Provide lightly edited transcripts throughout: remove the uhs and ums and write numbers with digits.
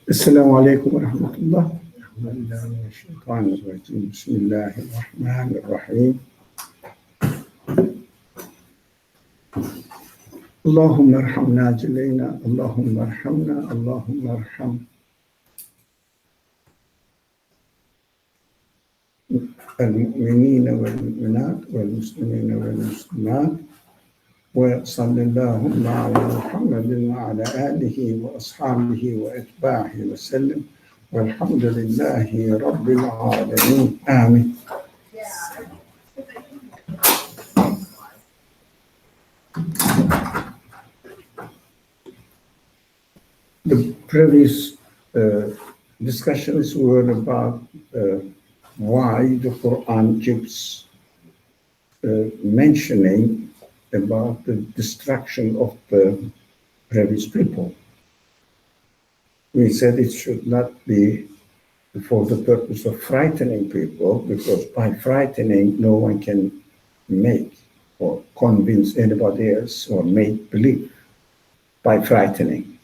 السلام عليكم ورحمة الله. أعوذ بالله من الشيطان الرجيم. بسم الله الرحمن الرحيم. اللهم ارحمنا جلينا، اللهم ارحمنا، اللهم ارحم المؤمنين والمؤمنات والمسلمين والمسلمات، وصلى اللهم على محمد وعلى آله وأصحابه وأتباعه وسلم، والحمد لله رب العالمين. آمين. The previous discussions were about why the Quran keeps mentioning about the destruction of the previous people. We said it should not be for the purpose of frightening people, because by frightening, no one can make or convince anybody else or make believe by frightening.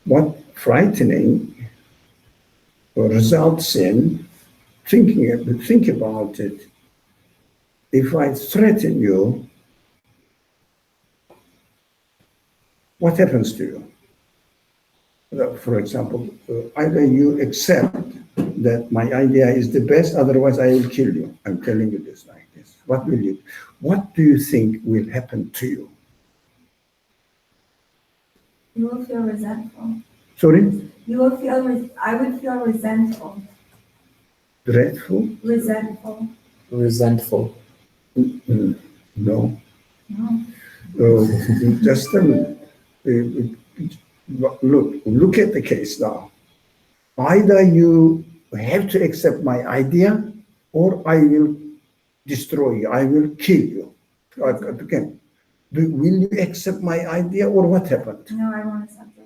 What frightening results in, think about it. If I threaten you, what happens to you? For example, either you accept that my idea is the best, otherwise I will kill you. I'm telling you this like this. What do you think will happen to you? You will feel resentful. Sorry? You will feel, I would feel resentful. Dreadful? Resentful. Resentful. No. No. Just a minute. Look at the case now. Either you have to accept my idea, or I will destroy you. I will kill you. Again, will you accept my idea, or what happened? No, I won't accept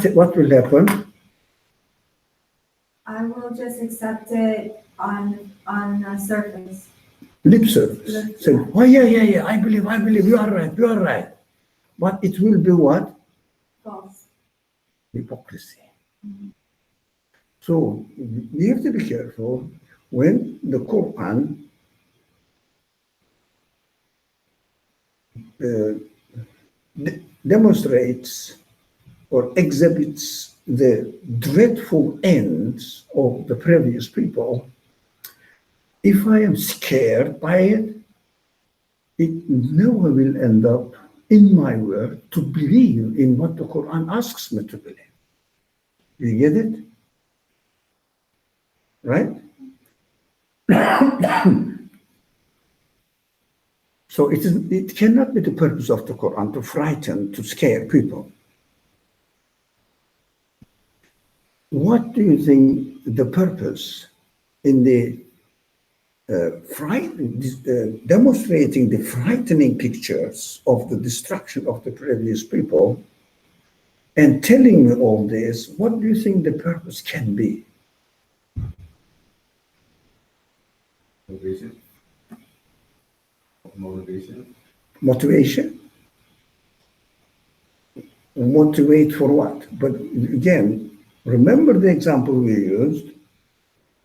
it. What will happen? I will just accept it on surface. Lip service. Say, oh yeah, I believe, you are right. But it will be what? False. Hypocrisy. So we have to be careful when the Quran demonstrates or exhibits the dreadful ends of the previous people. If I am scared by it, it never will end up in my word to believe in what the Quran asks me to believe. You get it? Right? So it cannot be the purpose of the Quran to frighten, to scare people. What do you think the purpose in the demonstrating the frightening pictures of the destruction of the previous people and telling me all this? What do you think the purpose can be? Motivation? Motivate for what? But again, remember the example we used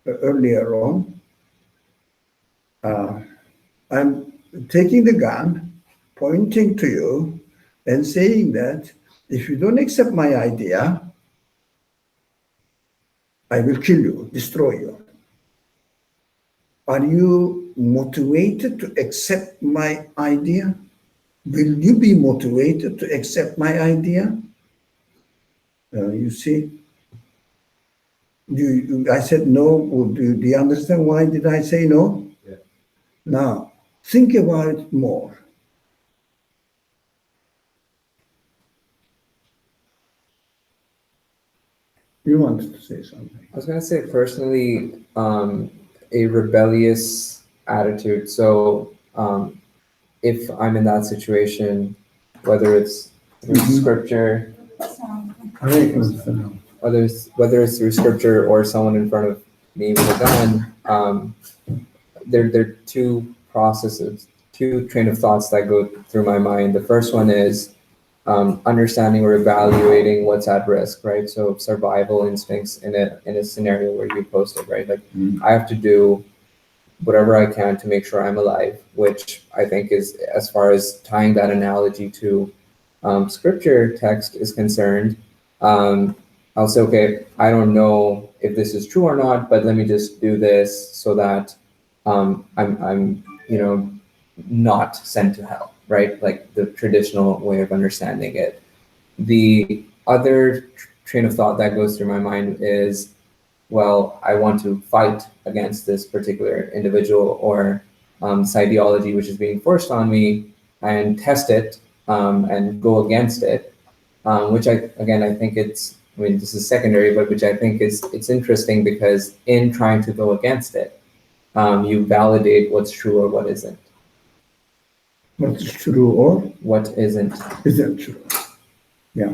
earlier on. I'm taking the gun, pointing to you, and saying that if you don't accept my idea, I will kill you, destroy you. Are you motivated to accept my idea? Will you be motivated to accept my idea? You see, I said no. Do you understand why did I say no? Yeah. Now, think about it more. You wanted to say something. I was going to say personally, a rebellious attitude. So if I'm in that situation, whether it's through scripture, whether it's through scripture or someone in front of me with a gun, there are two processes, two train of thoughts that go through my mind. The first one is, understanding or evaluating what's at risk, right? So survival instincts in a scenario where you posted, right? Like I have to do whatever I can to make sure I'm alive, which I think is, as far as tying that analogy to scripture text is concerned, I'll say, okay, I don't know if this is true or not, but let me just do this so that I'm not sent to hell, right? Like the traditional way of understanding it. The other train of thought that goes through my mind is, well, I want to fight against this particular individual or this ideology which is being forced on me and test it and go against it, which I think this is secondary, but which I think it's interesting because in trying to go against it, you validate what's true or what isn't. What is true or what isn't true. Yeah.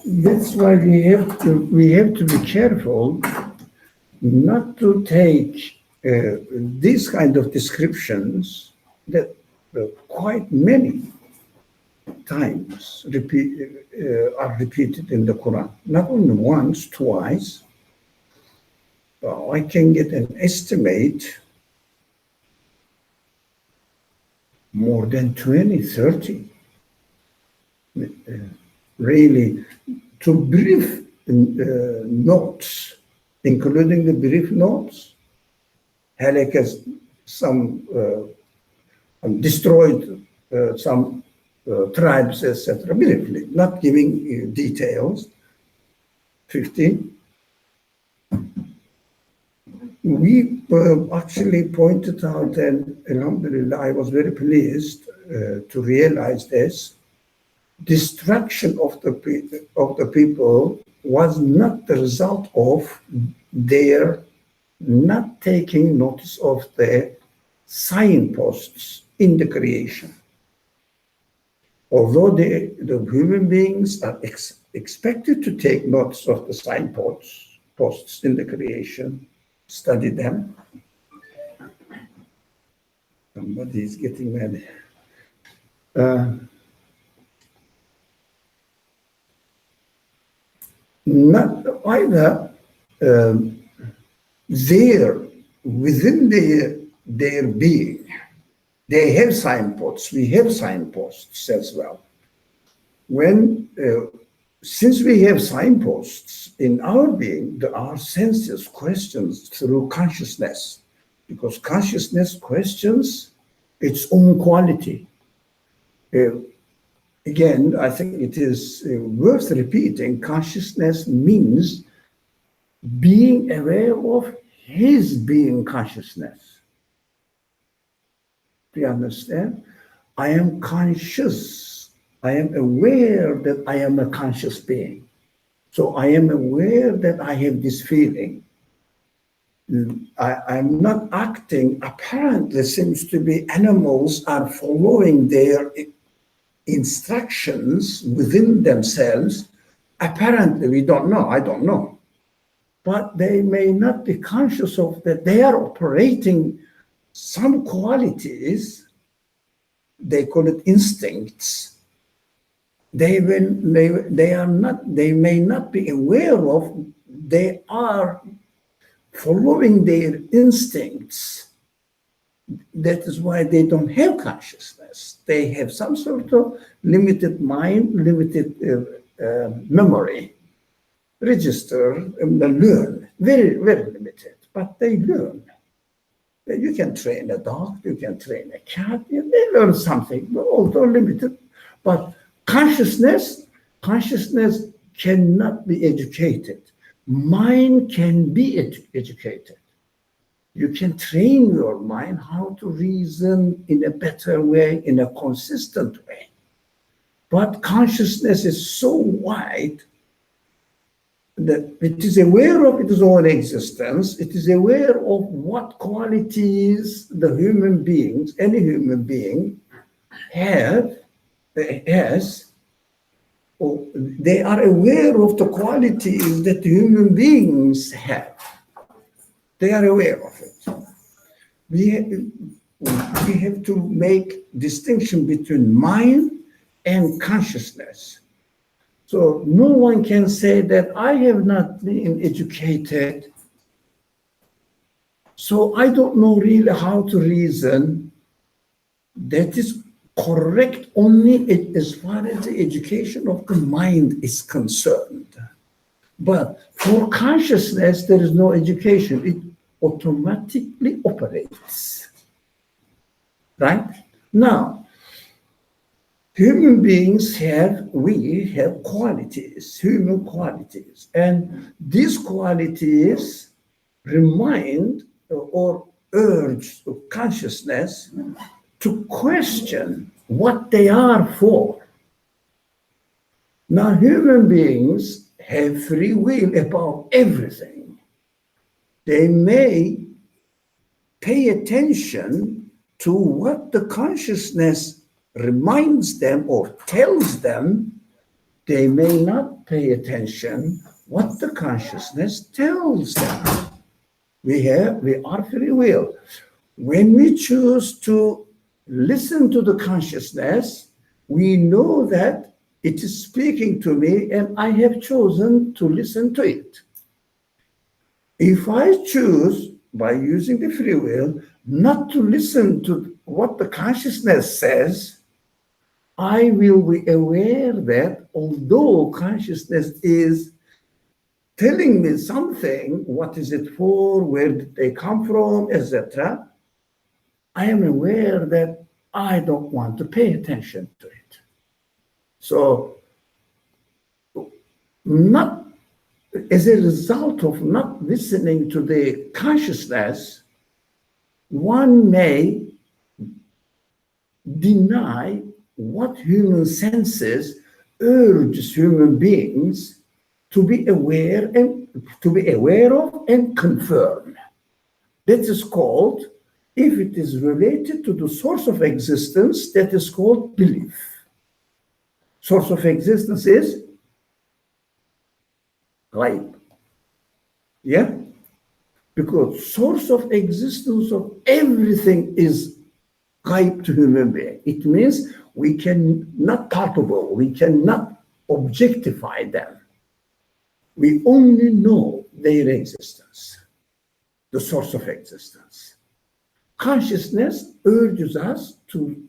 That's why we have to be careful not to take these kind of descriptions that quite many times are repeated in the Quran. Not only once, twice. I can get an estimate more than 20, 30. Really, to brief notes, including the brief notes, Halak has destroyed some tribes, etc. Briefly, not giving details. 15. We actually pointed out, and alhamdulillah, I was very pleased to realize this. Destruction of the people was not the result of their not taking notice of the signposts in the creation. Although the human beings are expected to take notice of the signposts in the creation, study them. Somebody is getting mad. Not either within their being, they have signposts. We have signposts as well. Since we have signposts in our being, our senses questions through consciousness, because consciousness questions its own quality. Again, I think it is worth repeating. Consciousness means being aware of his being consciousness. Do you understand? I am conscious. I am aware that I am a conscious being. So I am aware that I have this feeling. I'm not acting. Apparently, seems to be animals are following their instructions within themselves. Apparently, we don't know. I don't know. But they may not be conscious of that. They are operating some qualities. They call it instincts. They may not be aware of. They are following their instincts. That is why they don't have consciousness. They have some sort of limited mind, limited memory, register, learn. Very, very limited, but they learn. You can train a dog, you can train a cat, they learn something, although limited. But consciousness cannot be educated. Mind can be educated. You can train your mind how to reason in a better way, in a consistent way. But consciousness is so wide that it is aware of its own existence. It is aware of what qualities the human beings, any human being, has. Or they are aware of the qualities that human beings have. They are aware of it. we have to make distinction between mind and consciousness. So no one can say that I have not been educated, so I don't know really how to reason. That is correct only as far as the education of the mind is concerned. But for consciousness, there is no education. It automatically operates. Right? Now, human beings we have qualities, human qualities. And these qualities remind or urge consciousness to question what they are for. Now, human beings have free will about everything. They may pay attention to what the consciousness reminds them or tells them. They may not pay attention what the consciousness tells them. We are free will. When we choose to listen to the consciousness, we know that it is speaking to me and I have chosen to listen to it. If I choose, by using the free will, not to listen to what the consciousness says, I will be aware that although consciousness is telling me something, what is it for, where did they come from, etc., I am aware that I don't want to pay attention to it. So, not as a result of not listening to the consciousness, one may deny what human senses urges human beings to be aware of and confirm. That is called, if it is related to the source of existence, that is called belief. Source of existence is ghaib. Yeah? Because source of existence of everything is ghaib to human being. It means we can not palpable, we cannot objectify them. We only know their existence, the source of existence. Consciousness urges us to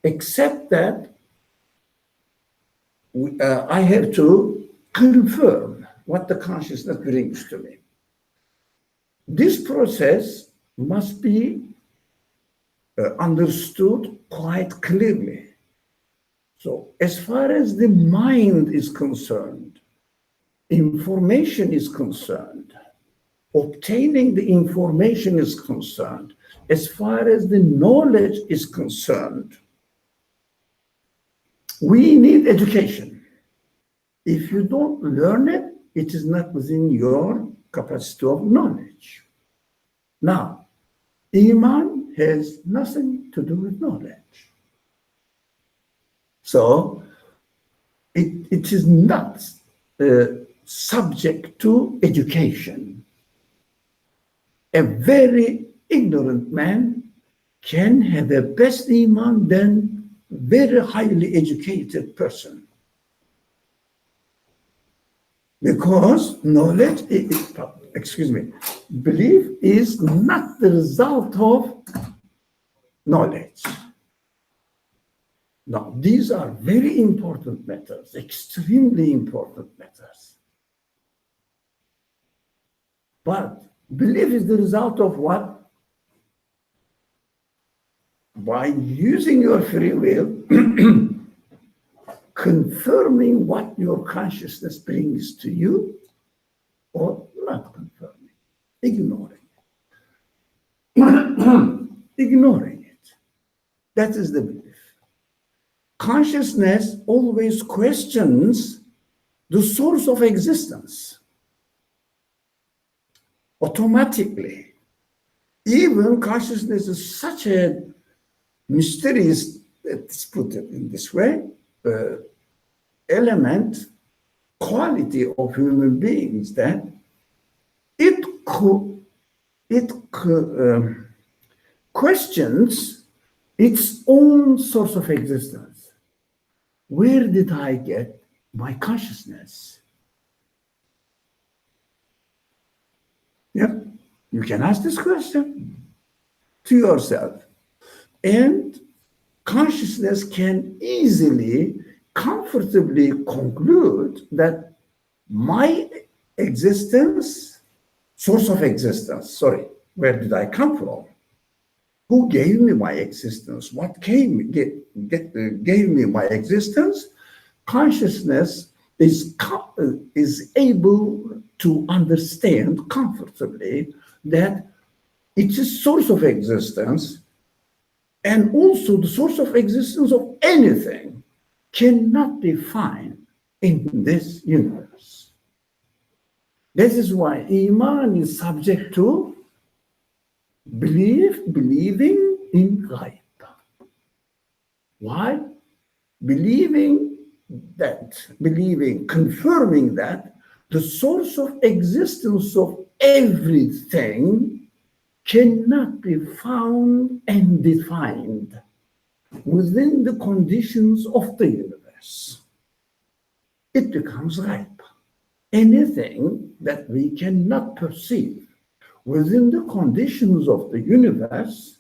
accept that I have to confirm what the consciousness brings to me. This process must be understood quite clearly. So, as far as the mind is concerned, information is concerned, obtaining the information is concerned, as far as the knowledge is concerned, we need education. If you don't learn it, it is not within your capacity of knowledge. Now, Iman has nothing to do with knowledge. So, it is not subject to education. A very ignorant man can have a best Iman than very highly educated person. Because knowledge, belief is not the result of knowledge. Now, these are very important matters, extremely important matters. But belief is the result of what? By using your free will, confirming what your consciousness brings to you, or not confirming, ignoring it. Ignoring it. That is the belief. Consciousness always questions the source of existence. Automatically. Even consciousness is such a mysterious, let's put it in this way, element, quality of human beings that it questions its own source of existence. Where did I get my consciousness? Yeah, you can ask this question to yourself. And consciousness can easily, comfortably conclude that my existence, source of existence, sorry, where did I come from? Who gave me my existence? What gave me my existence? Consciousness is able to understand comfortably that it's a source of existence, and also the source of existence of anything cannot be found in this universe. This is why Iman is subject to believing in ghaib. Why? Confirming that the source of existence of everything cannot be found and defined within the conditions of the universe. It becomes ghaib. Anything that we cannot perceive within the conditions of the universe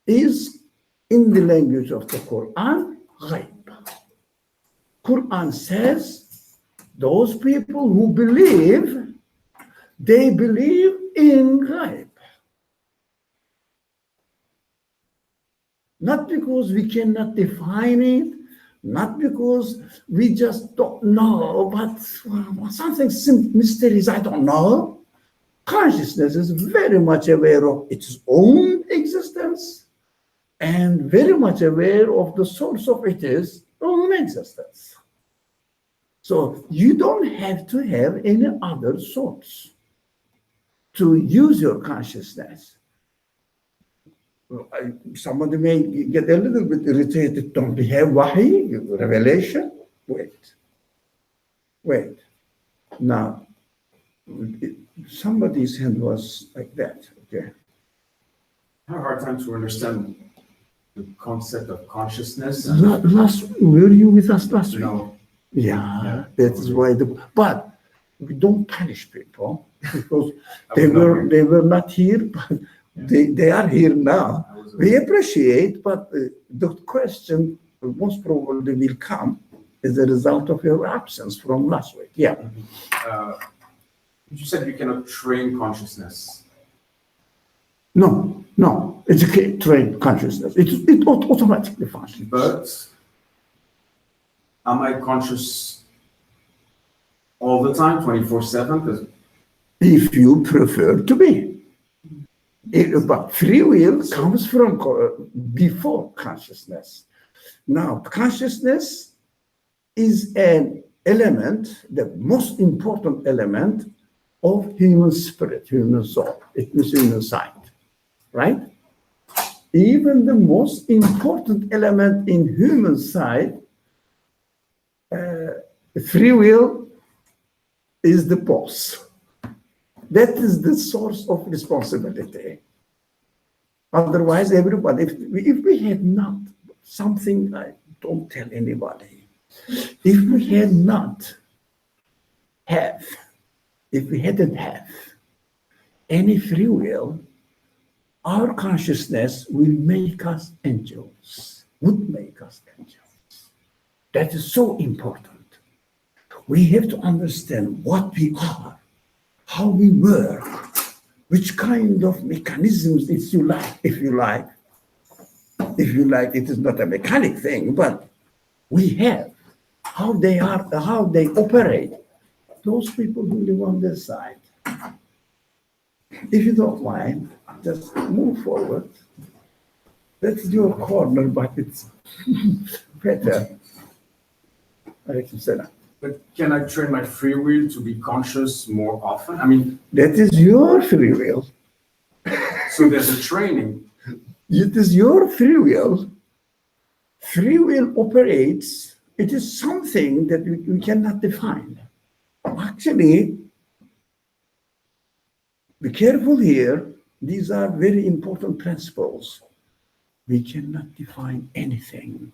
is, in the language of the Quran, ghaib. Quran says those people who believe, they believe in ghaib. Not because we cannot define it, not because we just don't know, but something mysterious, I don't know. Consciousness is very much aware of its own existence and very much aware of the source of its own existence. So you don't have to have any other source to use your consciousness. Somebody may get a little bit irritated. Don't we have wahi, revelation? Wait. Now, somebody's hand was like that. Okay. I have a hard time to understand the concept of consciousness. Were you with us last week? No. Yeah, that is why. But we don't punish people because they were not here, but they are here now. We appreciate, but the question most probably will come as a result of your absence from last week. Yeah. You said you cannot train consciousness. No, it's a trained consciousness. It automatically functions. But am I conscious all the time, 24/7? If you prefer to be. But free will comes from before consciousness. Now, consciousness is an element, the most important element of human spirit, human soul. It means human sight, right? Even the most important element in human sight, free will, is the boss. That is the source of responsibility. Otherwise, everybody, if we had not something, I don't tell anybody, if we hadn't have any free will, our consciousness will make us angels, would make us angels. That is so important. We have to understand what we are, how we work, which kind of mechanisms if you like. If you like, it is not a mechanic thing, but we have how they are, how they operate. Those people who live on this side. If you don't mind, just move forward. That's your corner, but it's better. But can I train my free will to be conscious more often? I mean, that is your free will. So there's a training. It is your free will. Free will operates. It is something that we cannot define. Actually, be careful here. these are very important principles. We cannot define anything.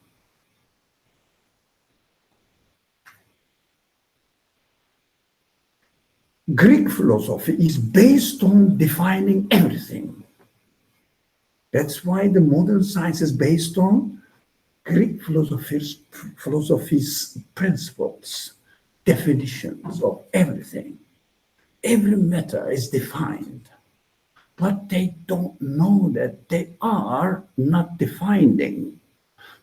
Greek philosophy is based on defining everything. That's why the modern science is based on Greek philosophy's principles, definitions of everything. Every matter is defined, but they don't know that they are not defining.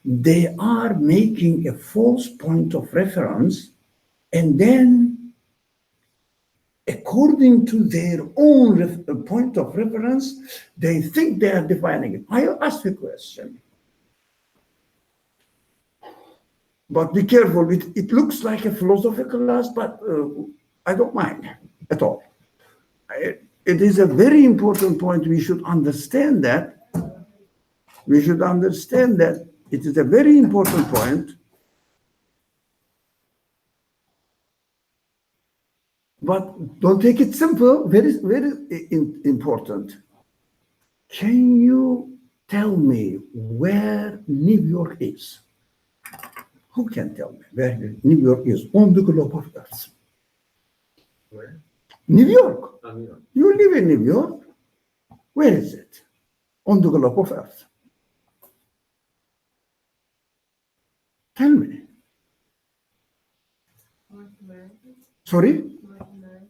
They are making a false point of reference, and then according to their own point of reference, they think they are defining it. I ask a question, but be careful. It looks like a philosophical class, but I don't mind at all. It is a very important point. We should understand that. We should understand that it is a very important point. But don't take it simple, very, very important. Can you tell me where New York is? Who can tell me where New York is on the globe of Earth? Where? New York. New York. You live in New York. Where is it? On the globe of Earth. Tell me. North America. Sorry? North America.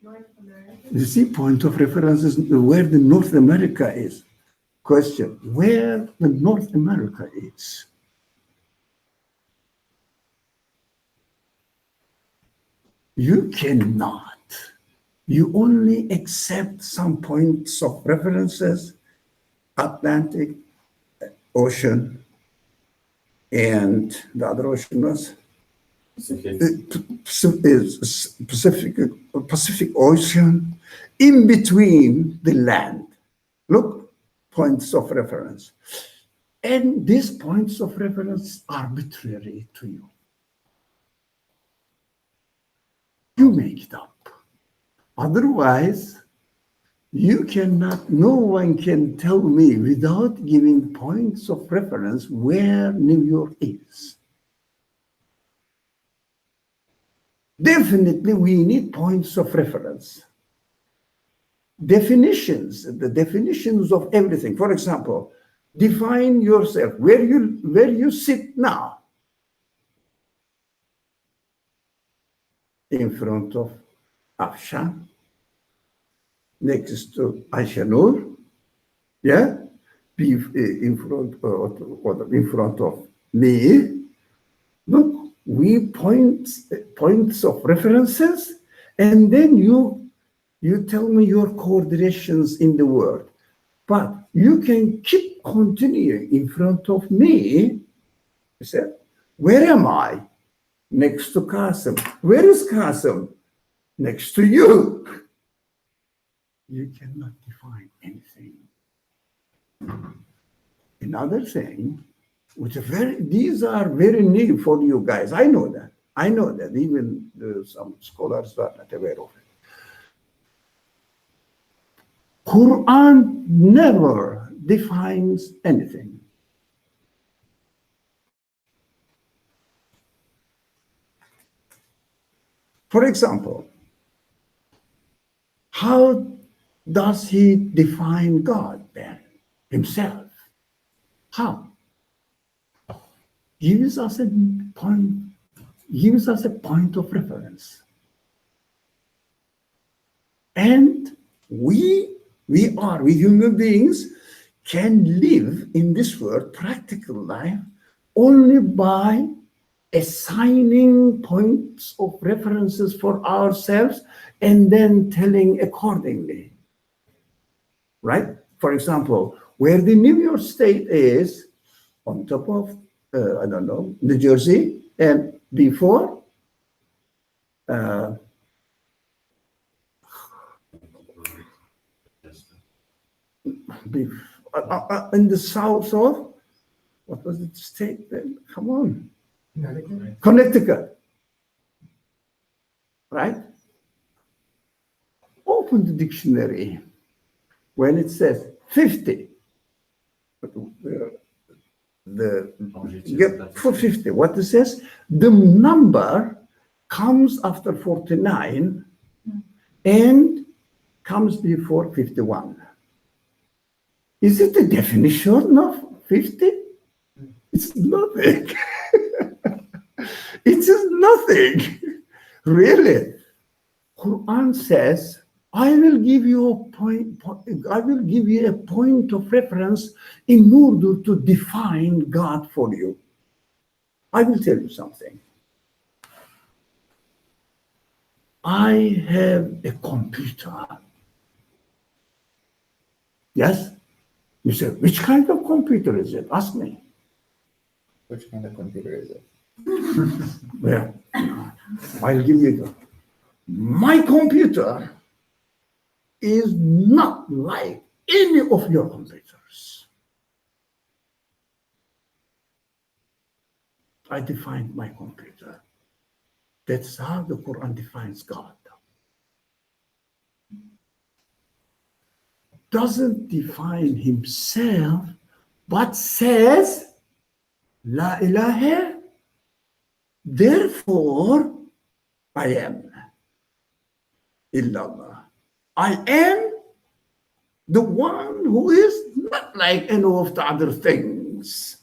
North America. You see, point of reference is where the North America is. Question, where the North America is? You cannot. You only accept some points of references, Atlantic Ocean, and the other ocean was Pacific Ocean, in between the land. Look, points of reference. And these points of reference are arbitrary to you. You make it up. Otherwise, you cannot, no one can tell me without giving points of reference where New York is. Definitely, we need points of reference. Definitions, the definitions of everything. For example, define yourself, where you sit now. In front of Afshan, next to Aishanur, yeah, in front of me. Look, we points of references, and then you tell me your coordinations in the word. But you can keep continuing in front of me. You said, where am I? Next to Qasim. Where is Qasim? Next to you. You cannot define anything. Another thing, these are very new for you guys. I know that. Even some scholars are not aware of it. Quran never defines anything. For example, how does he define God then, himself? How? Gives us a point of reference. And we human beings can live in this world, practical life, only by assigning points of references for ourselves and then telling accordingly. Right? For example, where the New York State is on top of, New Jersey, and before, in the south of, what was the state then? Come on. Connecticut. Right? Open the dictionary. when it says 50, for 50, what it says, the number comes after 49 and comes before 51. Is it the definition of 50? It's nothing. It is nothing. Really. Quran says, I will give you a point of reference in order to define God for you. I will tell you something. I have a computer. Yes? You say, which kind of computer is it? Ask me. Which kind of computer is it? Well, I'll give you the. My computer is not like any of your computers. I defined my computer. That's how the Quran defines God. Doesn't define himself, but says, La ilaha, therefore I am. Illallah. I am the one who is not like any of the other things.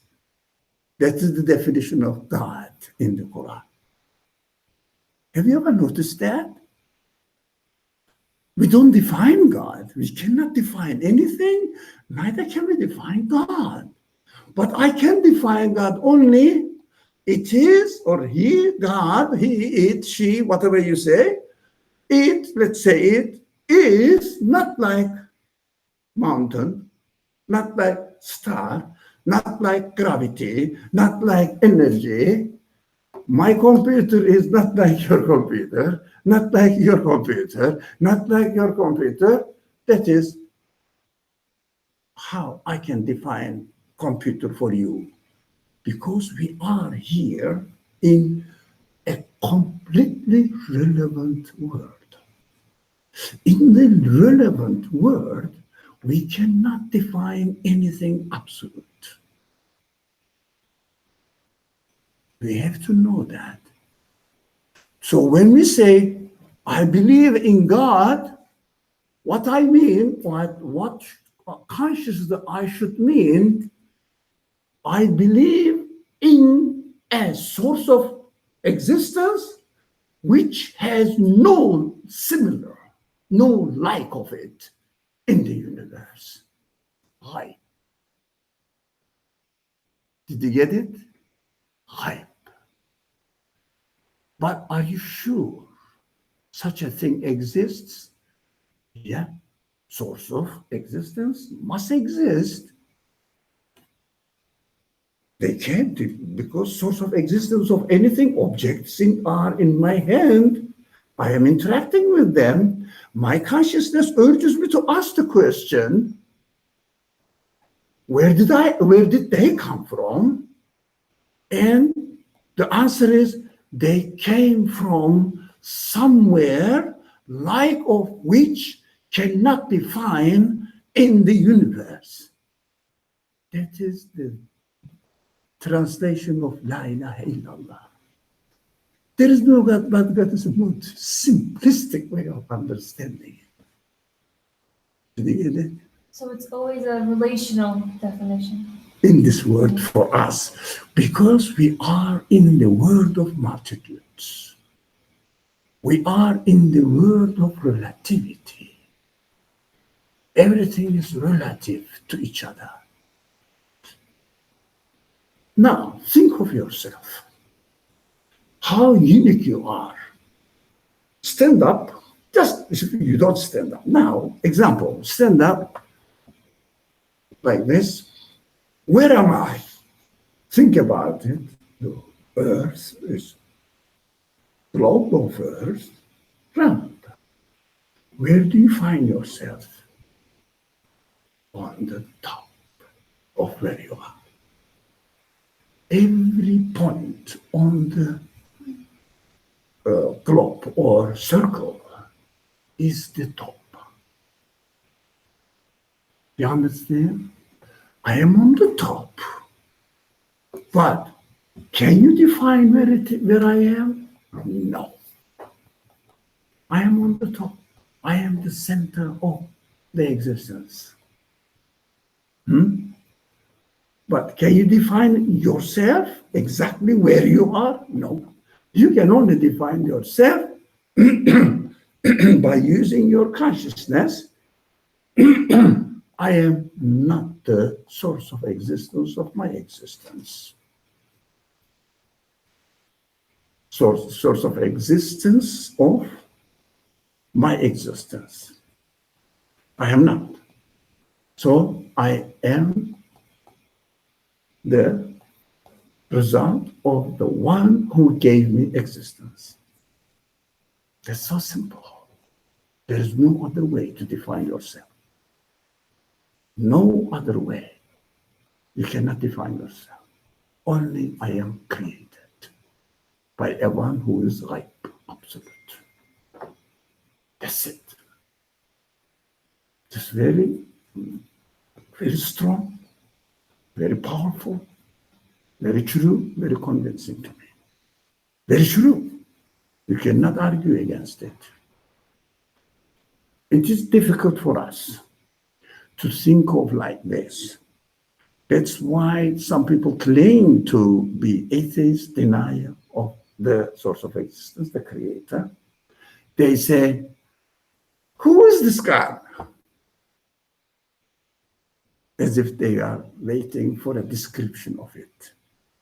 That is the definition of God in the Quran. Have you ever noticed that? We don't define God. We cannot define anything, neither can we define God. But I can define God only it is or he, God, he, it, she, whatever you say. It, let's say it, is not like mountain, not like star, not like gravity, not like energy. My computer is not like your computer, not like your computer, not like your computer. That is how I can define computer for you. Because we are here in a completely relevant world. In the relevant world, we cannot define anything absolute. We have to know that. So when we say, I believe in God, what I mean, what consciousness I should mean, I believe in a source of existence which has no similar, no like of it in the universe. Hype. Did you get it? Hype. But are you sure such a thing exists? Yeah. Source of existence must exist. They can't, because source of existence of anything, objects are in my hand. I am interacting with them. My consciousness urges me to ask the question, where did they come from? And the answer is, they came from somewhere, like of which cannot be found in the universe. That is the translation of La ilaha illallah. There is no God, but God is a more simplistic way of understanding it. Did you get it? So it's always a relational definition. In this world for us, because we are in the world of multitudes. We are in the world of relativity. Everything is relative to each other. Now, think of yourself. How unique you are. Stand up. Just, you don't stand up. Now, example, stand up like this. Where am I? Think about it. The earth is globe of earth, round. Where do you find yourself? On the top of where you are. Every point on the globe or circle is the top. You understand? I am on the top. But can you define where I am? No. I am on the top. I am the center of the existence. But can you define yourself exactly where you are? No. You can only define yourself by using your consciousness. I am not the source of existence of my existence. Source of existence of my existence. I am not. So I am the result of the one who gave me existence. That's so simple. There is no other way to define yourself. No other way. You cannot define yourself. Only I am created by a one who is right, absolute. That's it. It's very, very strong, very powerful, very true, very convincing to me. Very true. You cannot argue against it. It is difficult for us to think of like this. That's why some people claim to be atheists, denier of the source of existence, the creator. They say, who is this God? As if they are waiting for a description of it,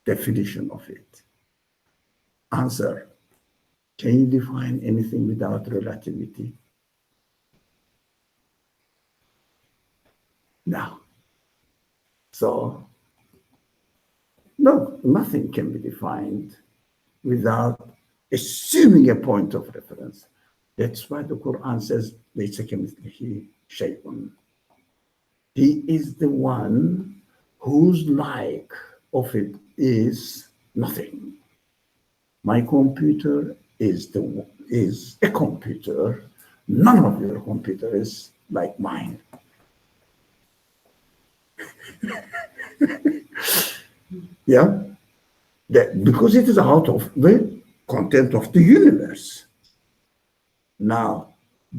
definition of it. Answer, can you define anything without relativity? No. So, no, nothing can be defined without assuming a point of reference. That's why the Quran says, لَيْسَ كَمِثْلِهِ شَيْءٌ. He is the one whose like of it is nothing. My computer is a computer. None of your computer is like mine. Yeah, because it is out of the content of the universe. Now,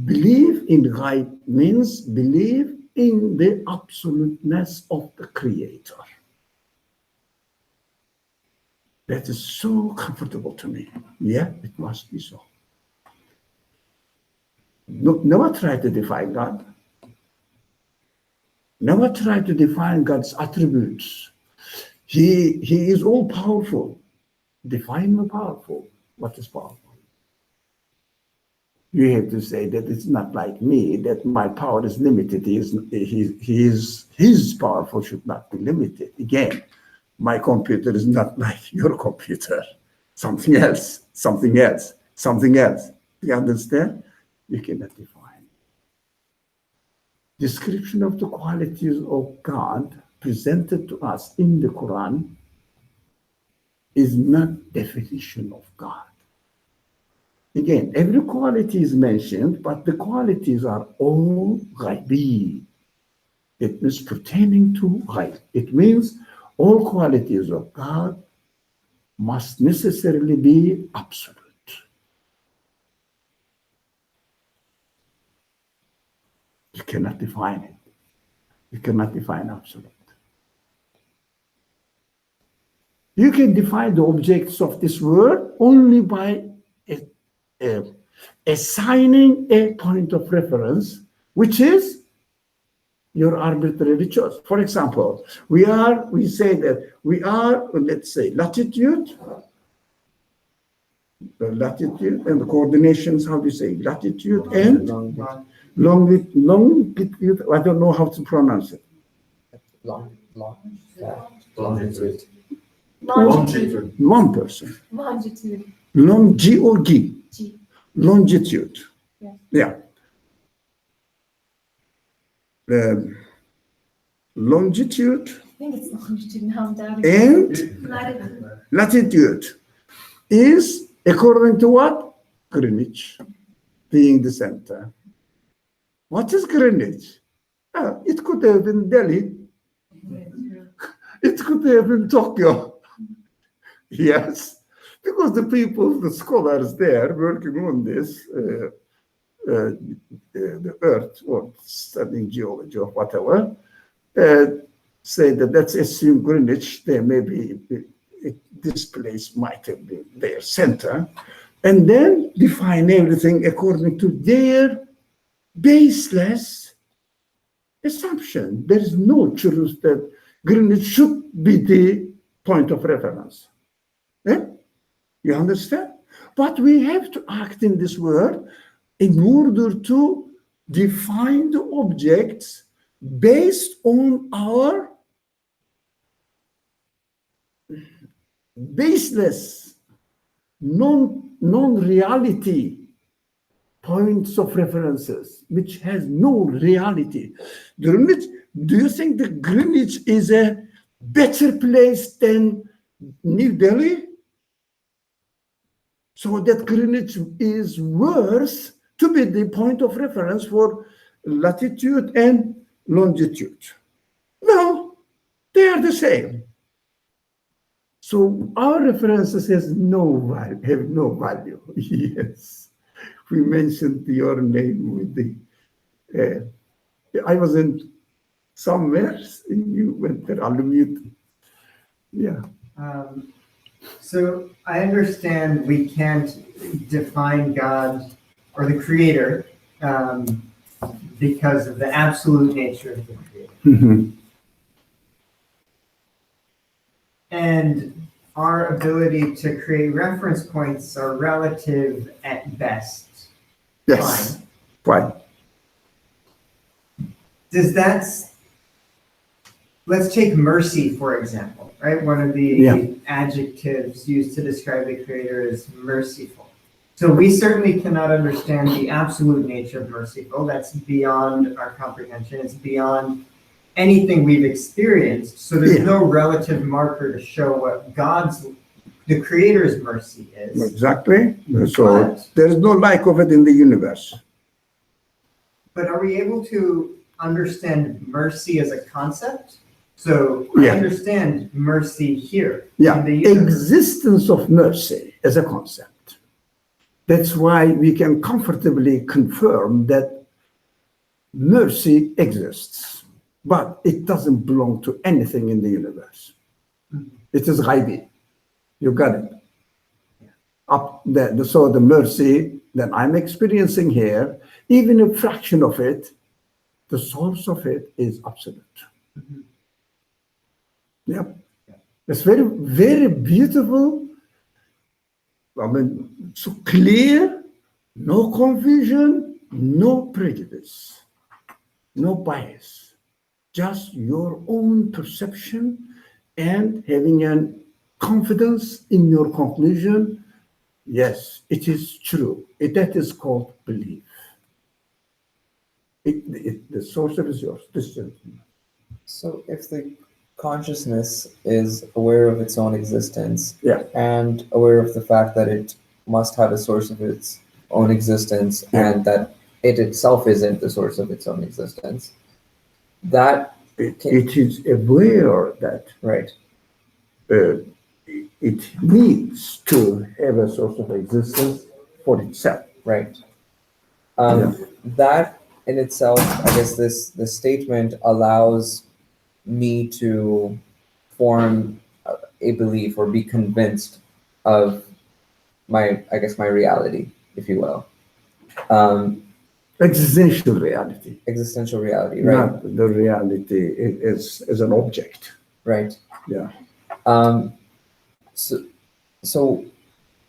believe in ghaib means believe in the absoluteness of the creator. That is so comfortable to me. Yeah, it must be so. Never try to define God. Never try to define God's attributes. He is all powerful. Define the powerful. What is powerful? You have to say that it's not like me, that my power is limited. His powerful should not be limited. Again, my computer is not like your computer. Something else, something else, something else. You understand? You cannot define. Description of the qualities of God presented to us in the Quran is not definition of God. Again, every quality is mentioned, but the qualities are all ghaibi. It means pertaining to ghaib. It means all qualities of God must necessarily be absolute. You cannot define it. You cannot define absolute. You can define the objects of this world only by assigning a point of reference, which is your arbitrary choice. For example, we say that we are, let's say, latitude and the coordinations, how do you say, latitude and longitude, I don't know how to pronounce it. Longitude. Longitude. One person. Longitude. G. G. Longitude. Yeah. Yeah. Longitude I think it's longitude now, I'm doubting. and Latitude. latitude is according to what? Greenwich, being the center. What is Greenwich? It could could have been Delhi. It could have been Tokyo. Yes, because the people, the scholars there working on this, the earth or studying geology or whatever, say that let's assume Greenwich, there may be, this place might have been their center, and then define everything according to their baseless assumption. There is no truth that Greenwich should be the point of reference. Eh? You understand? But we have to act in this world in order to define the objects based on our baseless, non-reality points of references, which has no reality. Greenwich, do you think that Greenwich is a better place than New Delhi? So that Greenwich is worse to be the point of reference for latitude and longitude. No, they are the same. So our references have no value. Yes. We mentioned your name with the, I was in somewhere, you went there, I'll mute. Yeah. So I understand we can't define God or the Creator because of the absolute nature of the Creator. Mm-hmm. And our ability to create reference points are relative at best. Yes. Fine. Does that, let's take mercy, for example, right? One of the adjectives used to describe the Creator is merciful. So we certainly cannot understand the absolute nature of merciful. That's beyond our comprehension. It's beyond anything we've experienced. So there's no relative marker to show what the Creator's mercy is. Exactly. So there is no like of it in the universe. But are we able to understand mercy as a concept? So I understand mercy here. Yeah, in the universe. existence of mercy as a concept. That's why we can comfortably confirm that mercy exists, but it doesn't belong to anything in the universe. It is ghaibi. You got it. So the mercy that I'm experiencing here, even a fraction of it, the source of it is absolute. Yeah. It's very, very beautiful. I mean, so clear, no confusion, no prejudice, no bias, just your own perception and having a confidence in your conclusion. Yes, it is true. That is called belief. The source of it is yours. So if the consciousness is aware of its own existence and aware of the fact that it must have a source of its own existence and that it itself isn't the source of its own existence, that it is aware that it needs to have a source of existence for itself. Right. That in itself, I guess this statement allows me to form a belief or be convinced of my reality, if you will. Existential reality. Existential reality, right? Not the reality is an object. Right. Yeah. So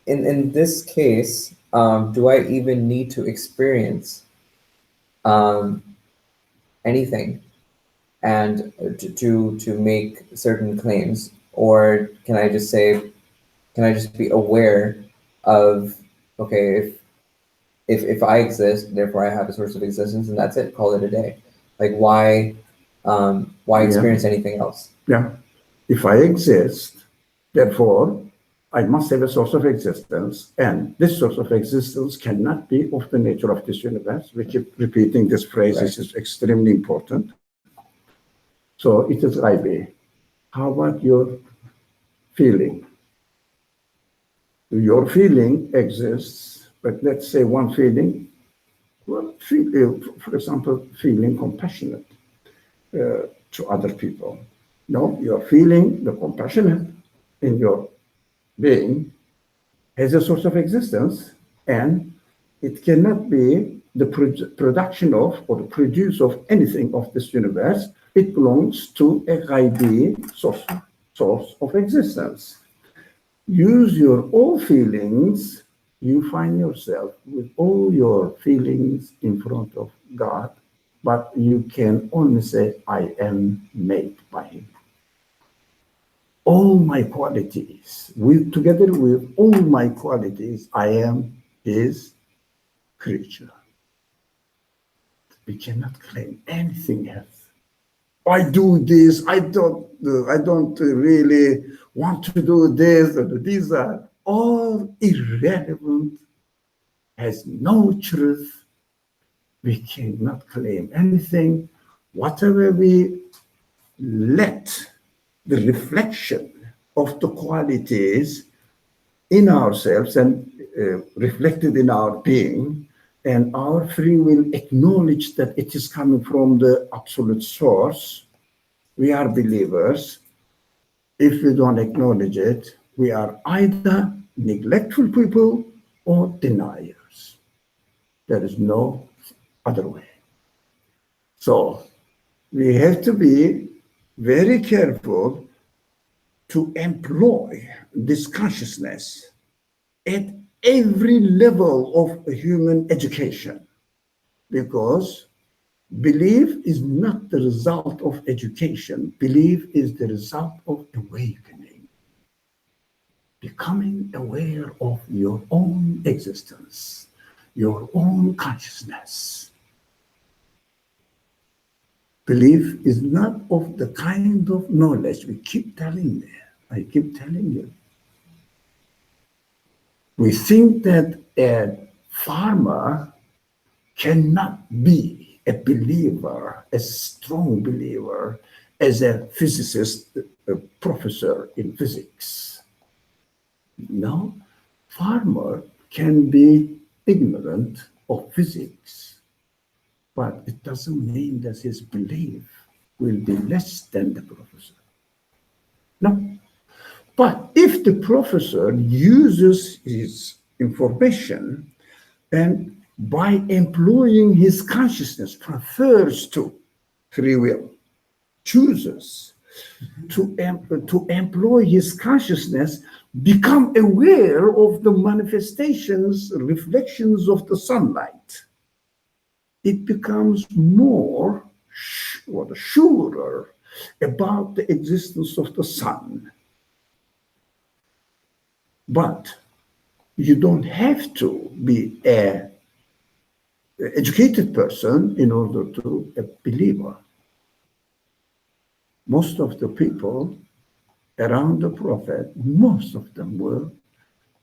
in this case, do I even need to experience anything and to make certain claims, or can I just be aware of, okay, if I exist, therefore I have a source of existence, and that's it, call it a day? Like, why experience anything else? Yeah. If I exist, therefore I must have a source of existence, and this source of existence cannot be of the nature of this universe. We keep repeating this phrase. This is extremely important. So it is ghaibi. How about your feeling? Your feeling exists, but let's say one feeling, well, for example, feeling compassionate to other people. No, you're feeling the compassionate in your being has a source of existence, and it cannot be the production of or the produce of anything of this universe. It belongs to a ghaibi source of existence. Use your all feelings, you find yourself with all your feelings in front of God, but you can only say, I am made by Him. All my qualities, together with all my qualities, I am His creature. We cannot claim anything else. I do this, I don't really want to do this, or these are all irrelevant, has no truth. We cannot claim anything. Whatever we let the reflection of the qualities in ourselves and reflected in our being, and our free will acknowledge that it is coming from the absolute source, we are believers. If we don't acknowledge it, we are either neglectful people or deniers. There is no other way. So we have to be very careful to employ this consciousness at every level of human education, because belief is not the result of education. Belief is the result of awakening, becoming aware of your own existence, your own consciousness. Belief is not of the kind of knowledge we keep telling you. I keep telling you. We think that a farmer cannot be a believer, a strong believer, as a physicist, a professor in physics. No, farmer can be ignorant of physics, but it doesn't mean that his belief will be less than the professor. No. But if the professor uses his information and by employing his consciousness prefers to free will, chooses to employ his consciousness, become aware of the manifestations, reflections of the sunlight, it becomes more surer about the existence of the sun. But you don't have to be an educated person in order to be a believer. Most of the people around the prophet, most of them were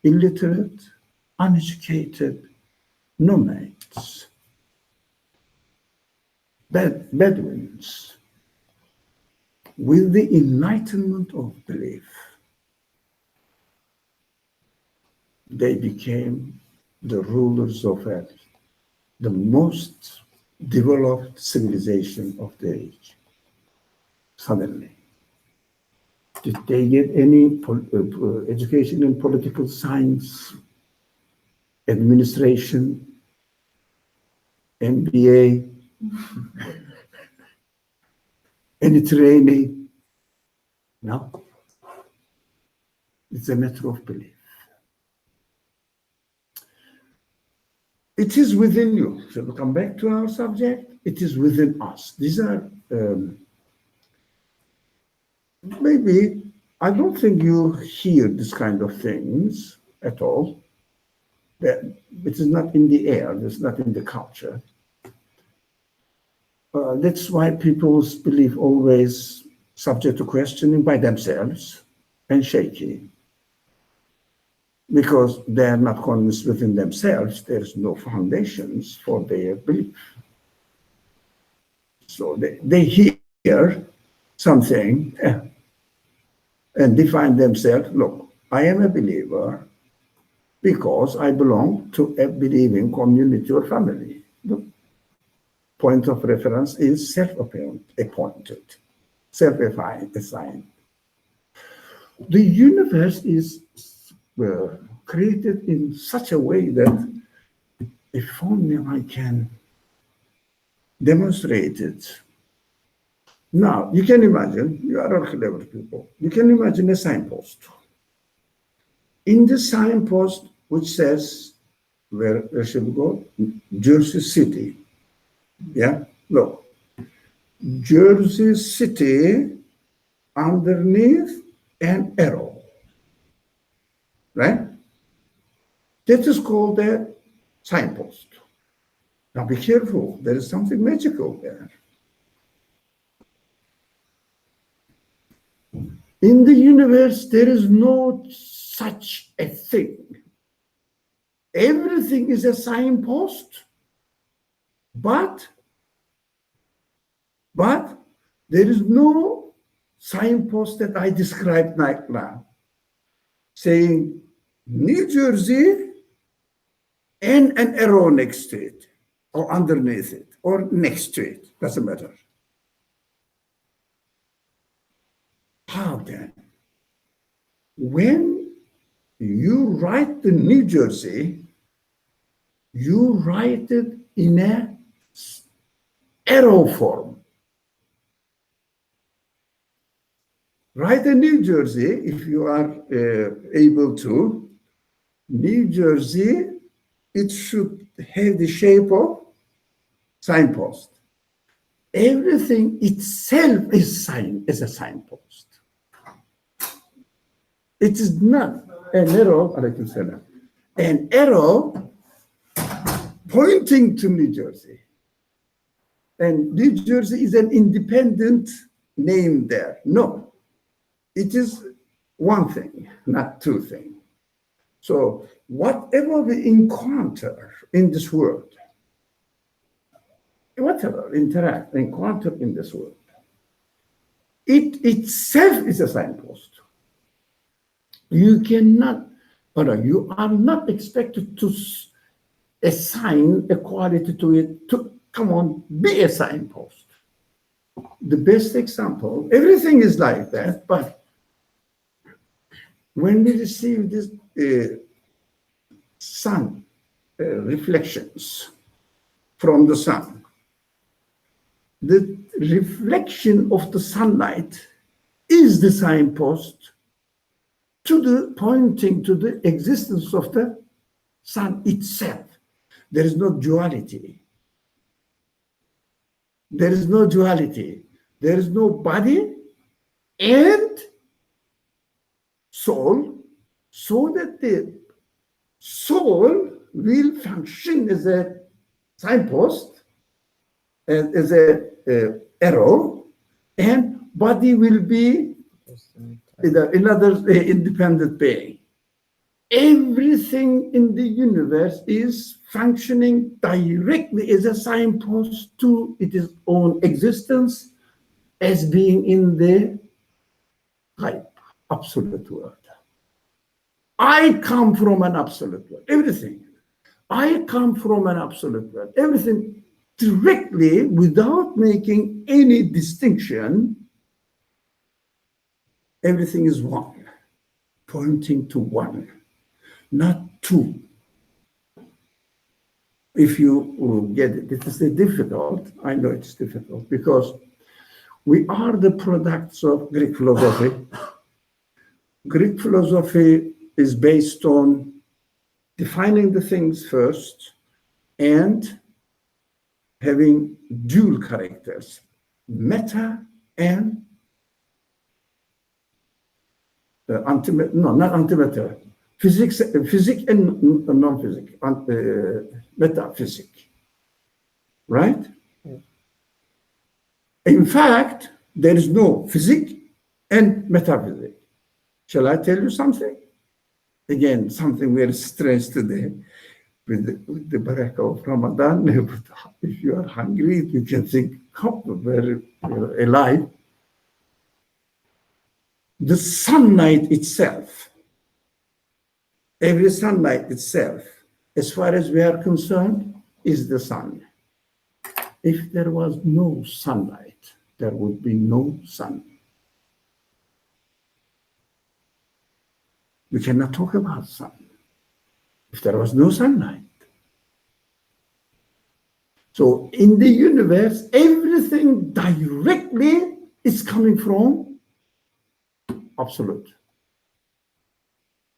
illiterate, uneducated nomads, Bedouins, with the enlightenment of belief. They became the rulers of earth, the most developed civilization of the age. Suddenly, did they get any education in political science, administration, MBA, any training? No. It's a matter of belief. It is within you. Shall we come back to our subject? It is within us. These are maybe, I don't think you hear this kind of things at all. It is not in the air, it's not in the culture. That's why people's belief always subject to questioning by themselves and shaky. Because they are not convinced within themselves, there's no foundations for their belief. So they hear something and define themselves, look, I am a believer because I belong to a believing community or family. The point of reference is self-appointed, self-assigned. The universe is created in such a way that if only I can demonstrate it. Now, you can imagine, you are all clever people, you can imagine a signpost. In the signpost, which says, where should we go? Jersey City. Yeah, look. Jersey City underneath an arrow. Right? That is called a signpost. Now be careful, there is something magical there. In the universe, there is no such a thing. Everything is a signpost, but there is no signpost that I described right now, saying New Jersey and an arrow next to it, or underneath it, or next to it, doesn't matter. How then? When you write the New Jersey, you write it in a arrow form. Write a New Jersey, if you are able to. New Jersey, it should have the shape of signpost. Everything itself is a signpost. It is not an arrow, an arrow pointing to New Jersey. And New Jersey is an independent name there. No, it is one thing, not two things. So whatever we encounter in this world, whatever encounter in this world, it itself is a signpost. You cannot, or you are not expected to assign a quality to it to, come on, be a signpost. The best example, everything is like that, but when we receive this sun reflections from the sun, the reflection of the sunlight is the signpost pointing to the existence of the sun itself. There is no duality. There is no duality. There is no body and soul, so that the soul will function as a signpost, as a arrow, and body will be another independent being. Everything in the universe is functioning directly as a signpost to its own existence as being in the absolute world. I come from an absolute world, everything. I come from an absolute world, everything directly without making any distinction. Everything is one, pointing to one, not two. If you get it, it is difficult. I know it's difficult because we are the products of Greek philosophy. Greek philosophy is based on defining the things first and having dual characters, meta and not antimatter, physics and non-physics, metaphysic, right? Yeah. In fact, there is no physics and metaphysics. Shall I tell you something? Again, something very strange today with the barakah of Ramadan. If you are hungry, you can think, oh, you're alive. the sunlight itself, every sunlight itself, as far as we are concerned, is the sun. If there was no sunlight, there would be no sun. We cannot talk about sun if there was no sunlight. So in the universe, everything directly is coming from absolute.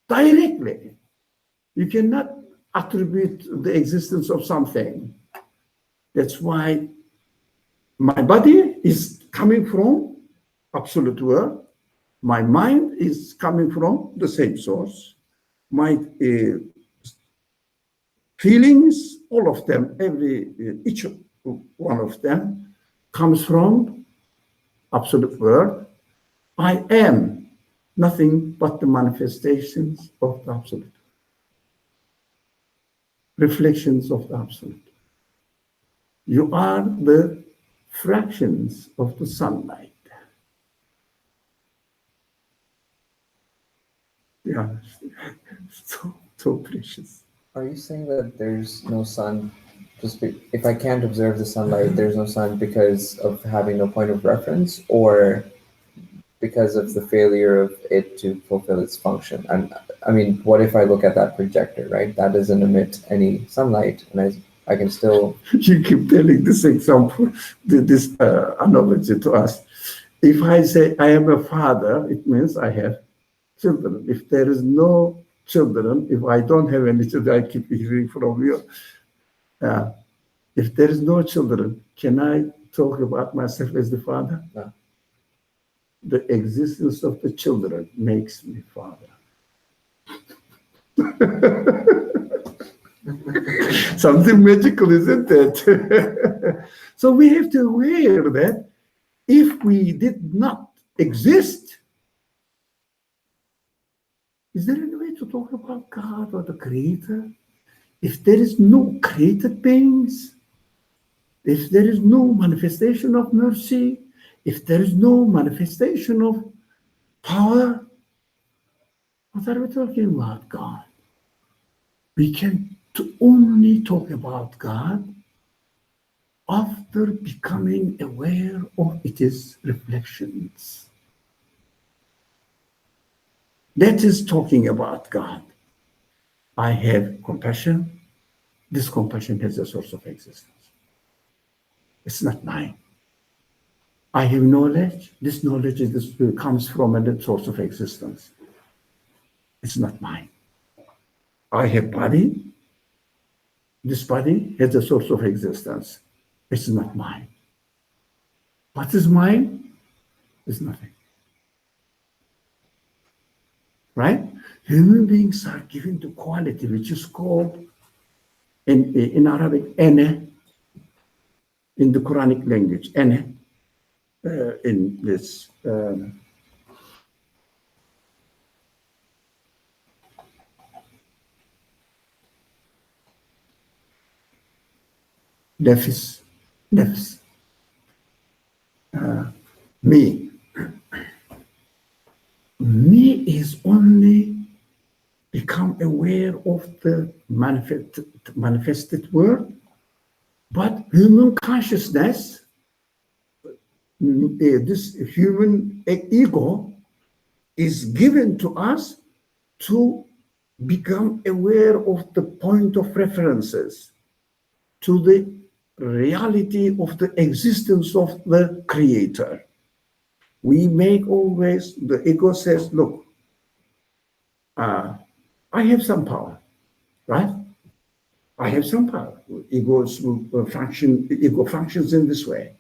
Directly. You cannot attribute the existence of something. That's why my body is coming from absolute world. My mind is coming from the same source. My feelings, all of them, each one of them comes from absolute world. I am nothing but the manifestations of the absolute. Reflections of the absolute. You are the fractions of the sunlight. Yeah, so precious. Are you saying that there's no sun? If I can't observe the sunlight, there's no sun because of having no point of reference, or because of the failure of it to fulfill its function? And I mean, what if I look at that projector, right? That doesn't emit any sunlight, and I can still. You keep telling this example, this analogy to us. If I say I am a father, it means I have children. If there is no children, if I don't have any children, I keep hearing from you. If there is no children, can I talk about myself as the father? No. The existence of the children makes me father. Something magical, isn't it? So we have to aware that if we did not exist, is there any way to talk about God or the Creator? If there is no created beings, if there is no manifestation of mercy, if there is no manifestation of power, what are we talking about God? We can only talk about God after becoming aware of its reflections. That is talking about God. I have compassion. This compassion has a source of existence. It's not mine. I have knowledge. This knowledge comes from a source of existence. It's not mine. I have body. This body has a source of existence. It's not mine. What is mine? Is nothing. Right? Human beings are given the quality which is called in Arabic, ene, in the Quranic language, ene, in this nefs, me. Me is only become aware of the manifested world, but human consciousness, this human ego, is given to us to become aware of the point of references to the reality of the existence of the Creator. We make always, the ego says, look, I have some power, right? I have some power. Ego functions in this way.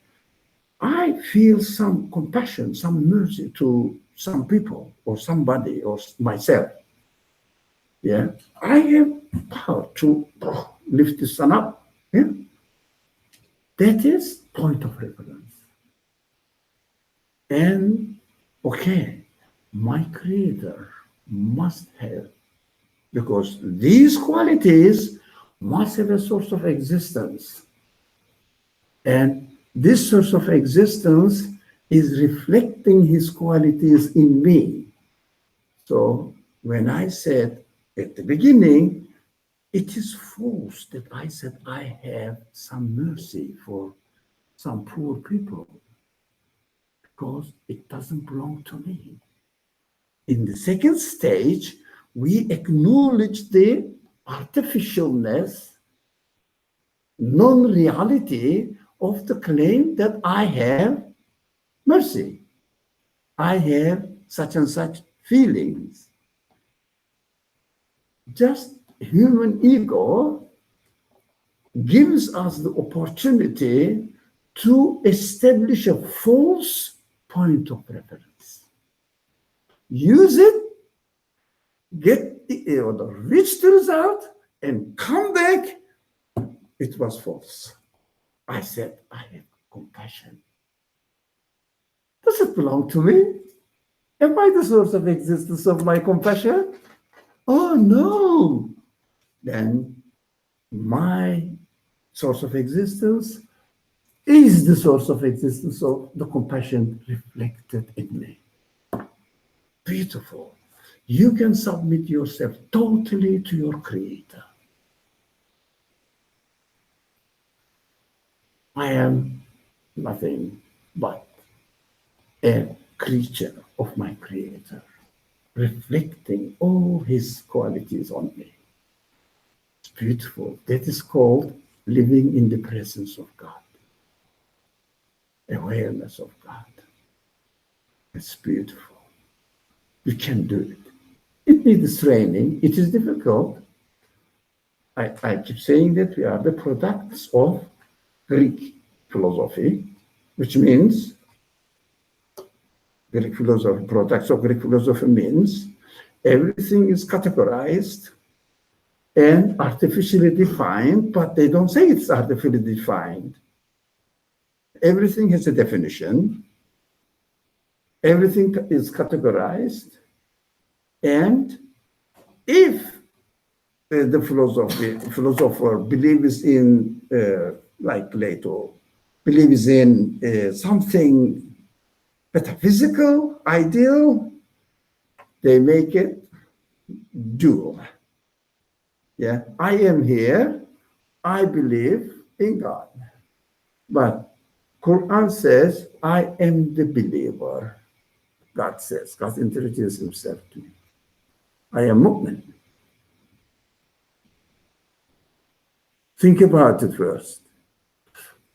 I feel some compassion, some mercy to some people or somebody or myself. Yeah, I have power to lift the sun up. Yeah, that is point of reference. And okay, my Creator must have, because these qualities must have a source of existence. And this source of existence is reflecting his qualities in me. So when I said at the beginning, it is false that I said I have some mercy for some poor people, because it doesn't belong to me. In the second stage, we acknowledge the artificialness, non-reality of the claim that I have mercy. I have such and such feelings. Just human ego gives us the opportunity to establish a false point of reference. Use it, get reach the result, and come back. It was false. I said, I have compassion. Does it belong to me? Am I the source of existence of my compassion? Oh, no. Then my source of existence is the source of existence of the compassion reflected in me. Beautiful. You can submit yourself totally to your Creator. I am nothing but a creature of my Creator, reflecting all his qualities on me. It's beautiful. That is called living in the presence of God, awareness of God. It's beautiful. You can do it. It needs training. It is difficult. I keep saying that we are the products of Greek philosophy, which means Greek philosophy, products of Greek philosophy means everything is categorized and artificially defined, but they don't say it's artificially defined. Everything has a definition. Everything is categorized. And if the philosopher believes in, like Plato, believes in something metaphysical, ideal, they make it dual. Yeah, I am here, I believe in God. But Quran says, I am the believer. God says, God introduces himself to me. I am mu'min. Think about it first.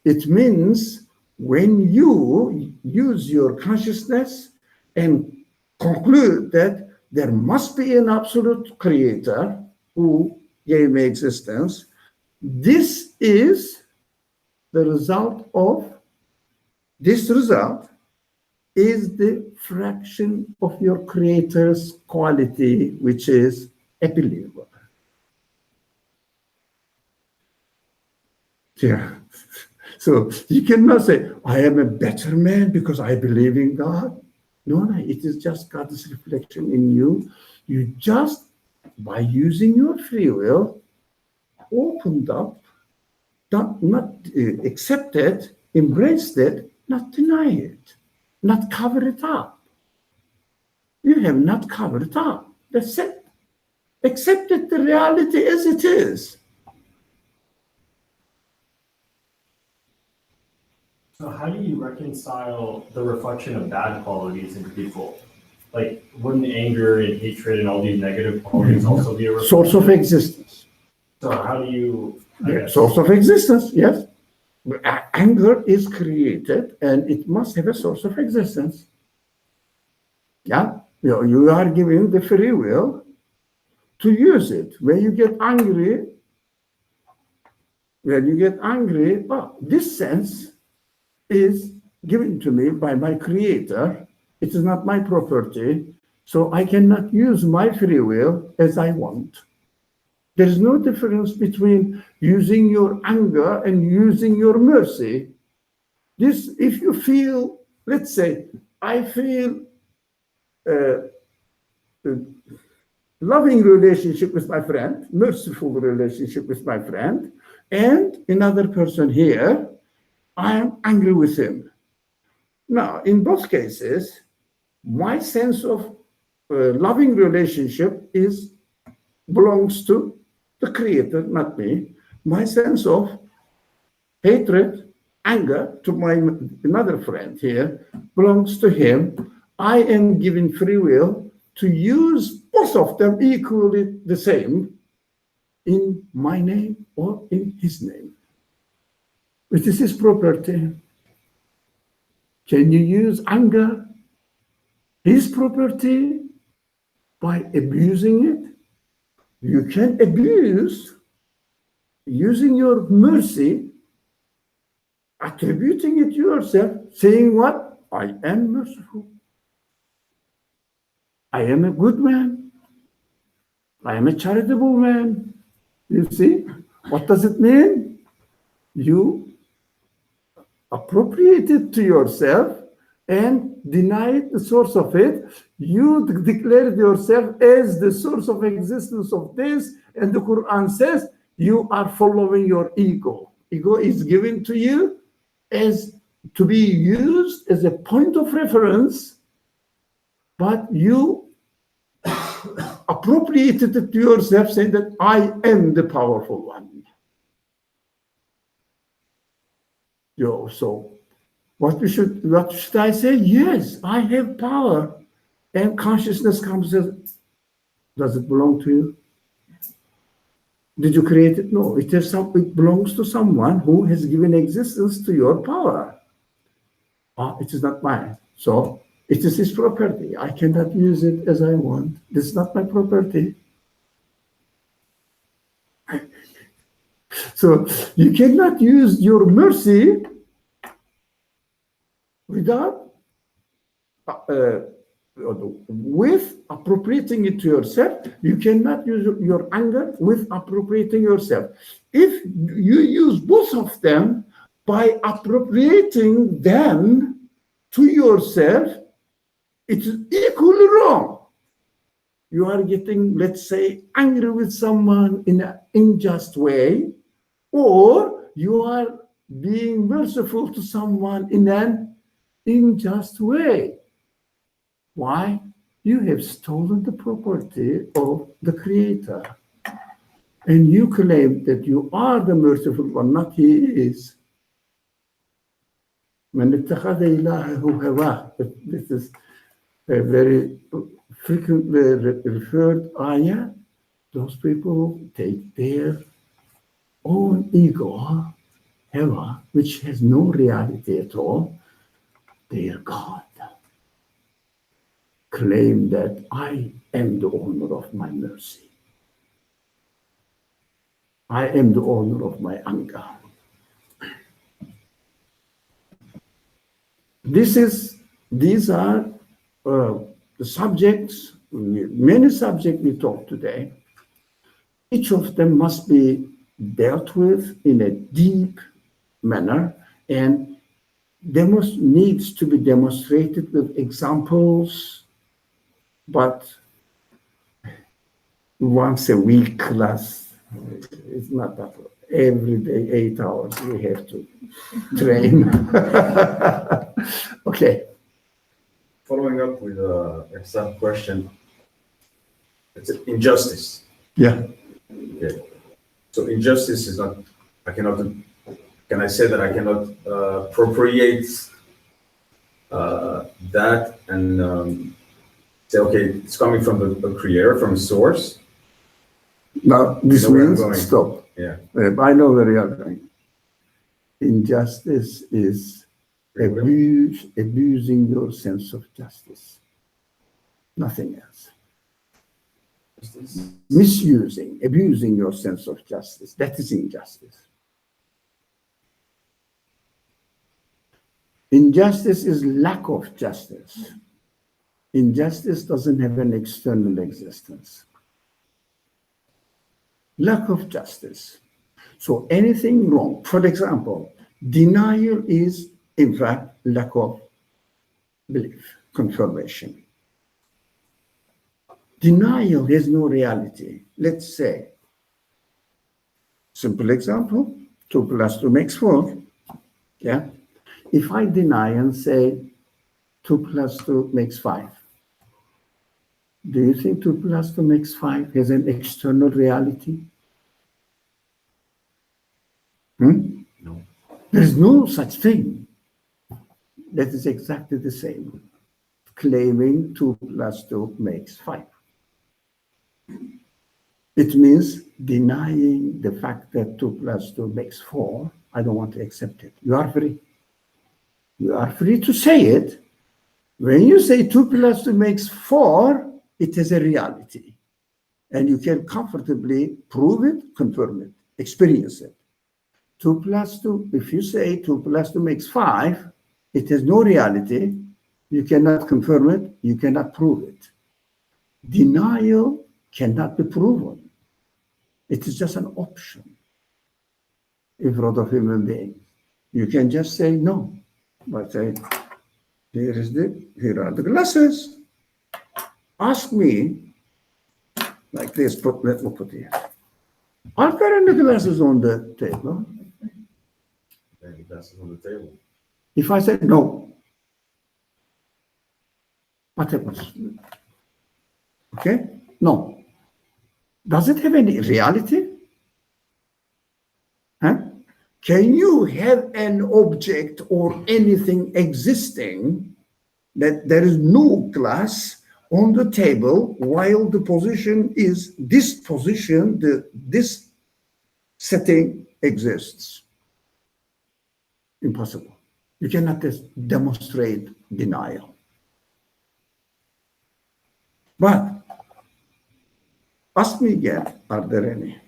It means when you use your consciousness and conclude that there must be an absolute creator who gave me existence, this is the result of, this result is the fraction of your creator's quality, which is a believer. Yeah. So you cannot say, I am a better man because I believe in God. No, it is just God's reflection in you. You just, by using your free will, opened up, not accept it, embrace it, not deny it, not cover it up. You have not covered it up. That's it. Accept it, the reality as it is. So how do you reconcile the reflection of bad qualities in people? Like, wouldn't anger and hatred and all these negative qualities also be a reflection? Source of existence. So how do you, I guess, Source of existence, yes. Anger is created and it must have a source of existence. Yeah, you are given the free will to use it. When you get angry, this sense is given to me by my Creator. It is not my property, so I cannot use my free will as I want. There is no difference between using your anger and using your mercy. This, if you feel, let's say, I feel loving relationship with my friend, merciful relationship with my friend, and another person here, I am angry with him. Now, in both cases, my sense of loving relationship belongs to the Creator, not me. My sense of hatred, anger to another friend here belongs to him. I am given free will to use both of them equally the same in my name or in his name. It is his property. Can you use anger, his property, by abusing it? You can abuse using your mercy, attributing it to yourself, saying what? I am merciful. I am a good man. I am a charitable man. You see? What does it mean? You appropriate it to yourself and deny the source of it. You declared yourself as the source of existence of this, and the Quran says you are following your ego. Ego is given to you as to be used as a point of reference, but you appropriated it to yourself, saying that I am the powerful one. So what should I say? Yes, I have power. And consciousness comes and says, does it belong to you? Did you create it? No, it belongs to someone who has given existence to your power. It is not mine. So it is his property. I cannot use it as I want. This is not my property. So you cannot use your mercy without with appropriating it to yourself. You cannot use your anger with appropriating yourself. If you use both of them by appropriating them to yourself, it is equally wrong. You are getting, let's say, angry with someone in an unjust way, or you are being merciful to someone in an unjust way. Why? You have stolen the property of the Creator. And you claim that you are the merciful one, not he is. من اتخذ إلهه هواه. This is a very frequently referred ayah. Those people who take their own ego, Heva, which has no reality at all, their God. Claim that I am the owner of my mercy. I am the owner of my anger. These are the subjects, many subjects we talk today. Each of them must be dealt with in a deep manner, and needs to be demonstrated with examples, but once a week class, it's not that. Every day, 8 hours, we have to train. Okay. Following up with a sub-question, it's injustice. Yeah. Okay. So injustice is not, can I say that I cannot appropriate that and say, okay, it's coming from the creator, from the source? Now, this means, stop. Yeah. I know where you are going. Injustice is abusing your sense of justice. Nothing else. Misusing, abusing your sense of justice. That is injustice. Injustice is lack of justice. Injustice doesn't have an external existence. Lack of justice. So anything wrong, for example, denial is, in fact, lack of belief, confirmation. Denial has no reality. Let's say, simple example, 2 + 2 makes 4. Yeah. If I deny and say, 2 plus 2 makes 5. Do you think 2 plus 2 makes 5 has an external reality? No. There is no such thing. That is exactly the same. Claiming 2 plus 2 makes 5. It means denying the fact that 2 plus 2 makes 4. I don't want to accept it. You are free. You are free to say it. When you say 2 plus 2 makes 4, it is a reality. And you can comfortably prove it, confirm it, experience it. 2 plus 2, if you say 2 plus 2 makes 5, it has no reality. You cannot confirm it, you cannot prove it. Denial cannot be proven. It is just an option in front of human beings. You can just say no, but say, here are the glasses. Ask me, like this, let me put here. Are there any glasses on the table? Any glasses on the table? If I say no, what happens? Okay? No. Does it have any reality? Huh? Can you have an object or anything existing that there is no glass on the table while the position is this position, this setting exists? Impossible. You cannot demonstrate denial. But ask me again, are there any?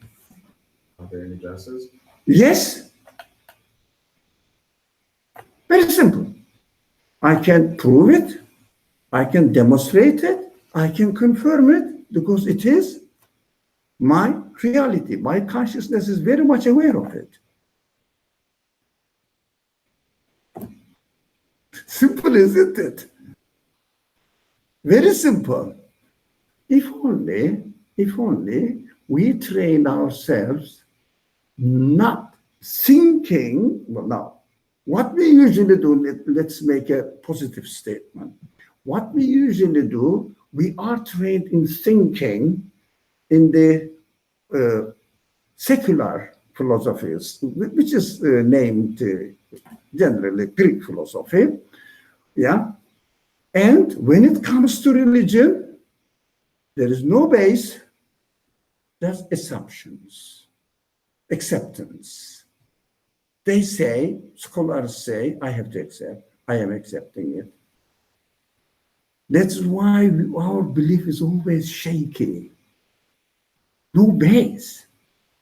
Are there any glasses? Yes. Very simple. I can prove it, I can demonstrate it, I can confirm it because it is my reality. My consciousness is very much aware of it. Simple, isn't it? Very simple. If only we train ourselves not thinking, well, now, what we usually do, let's make a positive statement. What we usually do, we are trained in thinking in the secular philosophies, which is named generally Greek philosophy. Yeah. And when it comes to religion, there is no base, there's assumptions, acceptance. They say, scholars say, I have to accept, I am accepting it. That's why our belief is always shaky. No base.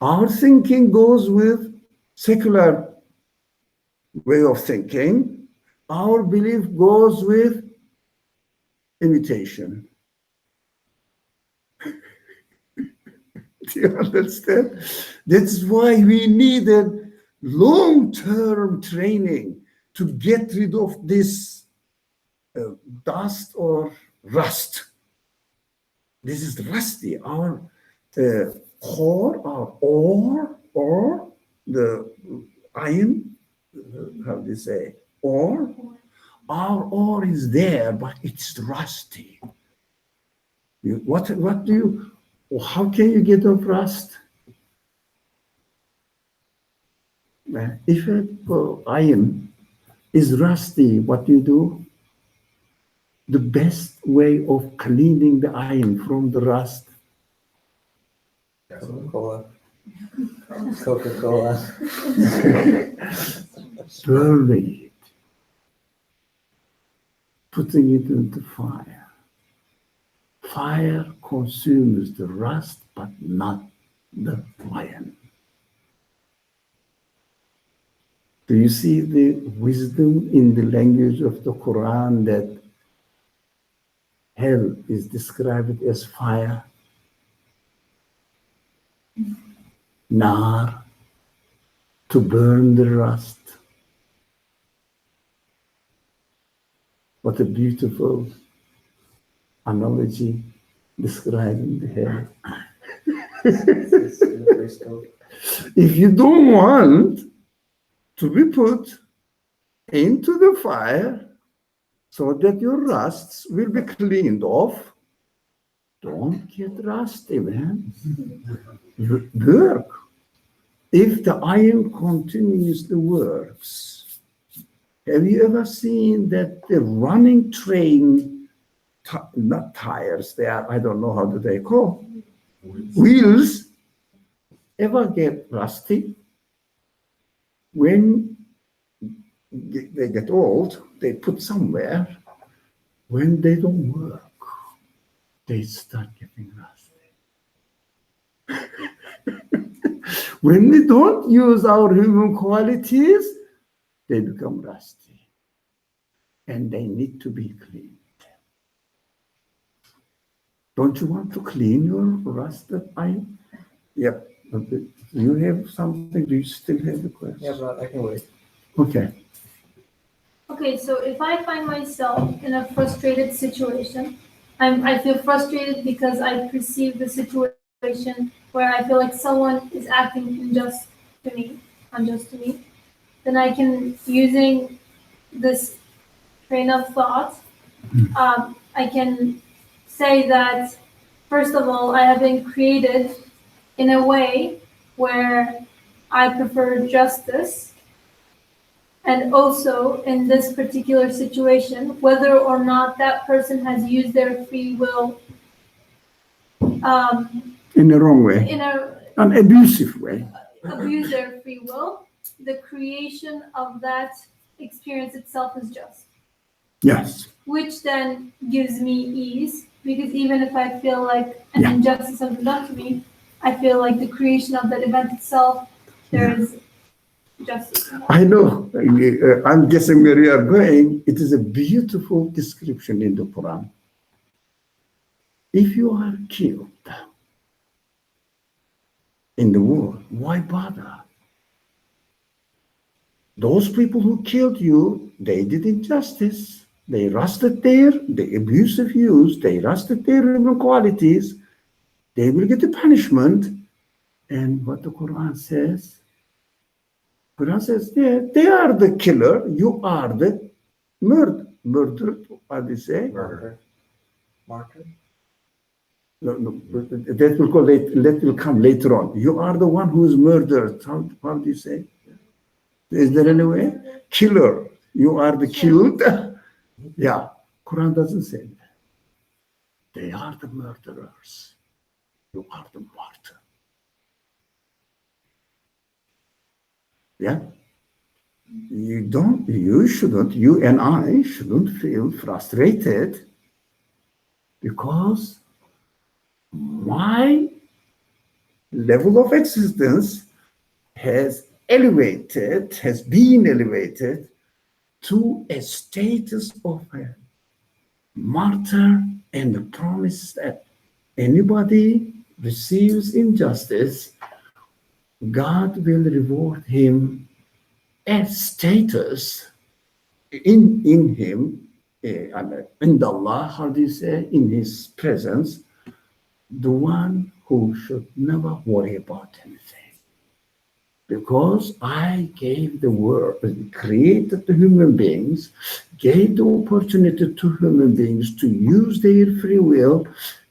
Our thinking goes with secular way of thinking. Our belief goes with imitation. Do you understand? That's why we need a long-term training to get rid of this dust or rust. This is rusty. Our core, our ore, or the iron, how do you say, ore? Our ore is there, but it's rusty. How can you get off rust? If iron is rusty, what do you do? The best way of cleaning the iron from the rust. Coca-Cola. Coca-Cola. Burning it. Putting it into fire. Fire consumes the rust, but not the iron. Do you see the wisdom in the language of the Quran that hell is described as fire? Nar, to burn the rust. What a beautiful analogy describing the hell. If you don't want to be put into the fire, so that your rusts will be cleaned off. Don't get rusty, man. Work. If the iron continuously works, have you ever seen that the running train, not tires, they are, I don't know how do they call, wheels, ever get rusty? When they get old, they put somewhere. When they don't work, they start getting rusty. When we don't use our human qualities, they become rusty. And they need to be cleaned. Don't you want to clean your rusted iron? Yep. Okay. You have something? Do you still have the question? Yeah, but I can wait. Okay. Okay, so if I find myself in a frustrated situation, I feel frustrated because I perceive the situation where I feel like someone is acting unjust to me, then I can, using this train of thought, I can say that, first of all, I have been created in a way where I prefer justice. And also, in this particular situation, whether or not that person has used their free will In the wrong way. in An abusive way. abuse their free will, the creation of that experience itself is just. Yes. Which then gives me ease, because even if I feel like an injustice has been done to me, I feel like the creation of that event itself, there is justice. I know. I'm guessing where you are going. It is a beautiful description in the Quran. If you are killed in the war, why bother? Those people who killed you, they did injustice. They rusted the abusive use, they rusted their human qualities. They will get the punishment. And what the Quran says, they are the killer, you are the murdered, what do you say? Martyr? No, that will come later on. You are the one who is murdered. How do you say? Is there any way? Killer. You are the killed. Yeah. Quran doesn't say that. They are the murderers. You are the martyr. Yeah. You and I shouldn't feel frustrated because my level of existence has been elevated to a status of a martyr, and the promise that anybody receives injustice, God will reward him a status in him, in Allah, how do you say, in his presence, the one who should never worry about anything. Because I gave the world, created the human beings, gave the opportunity to human beings to use their free will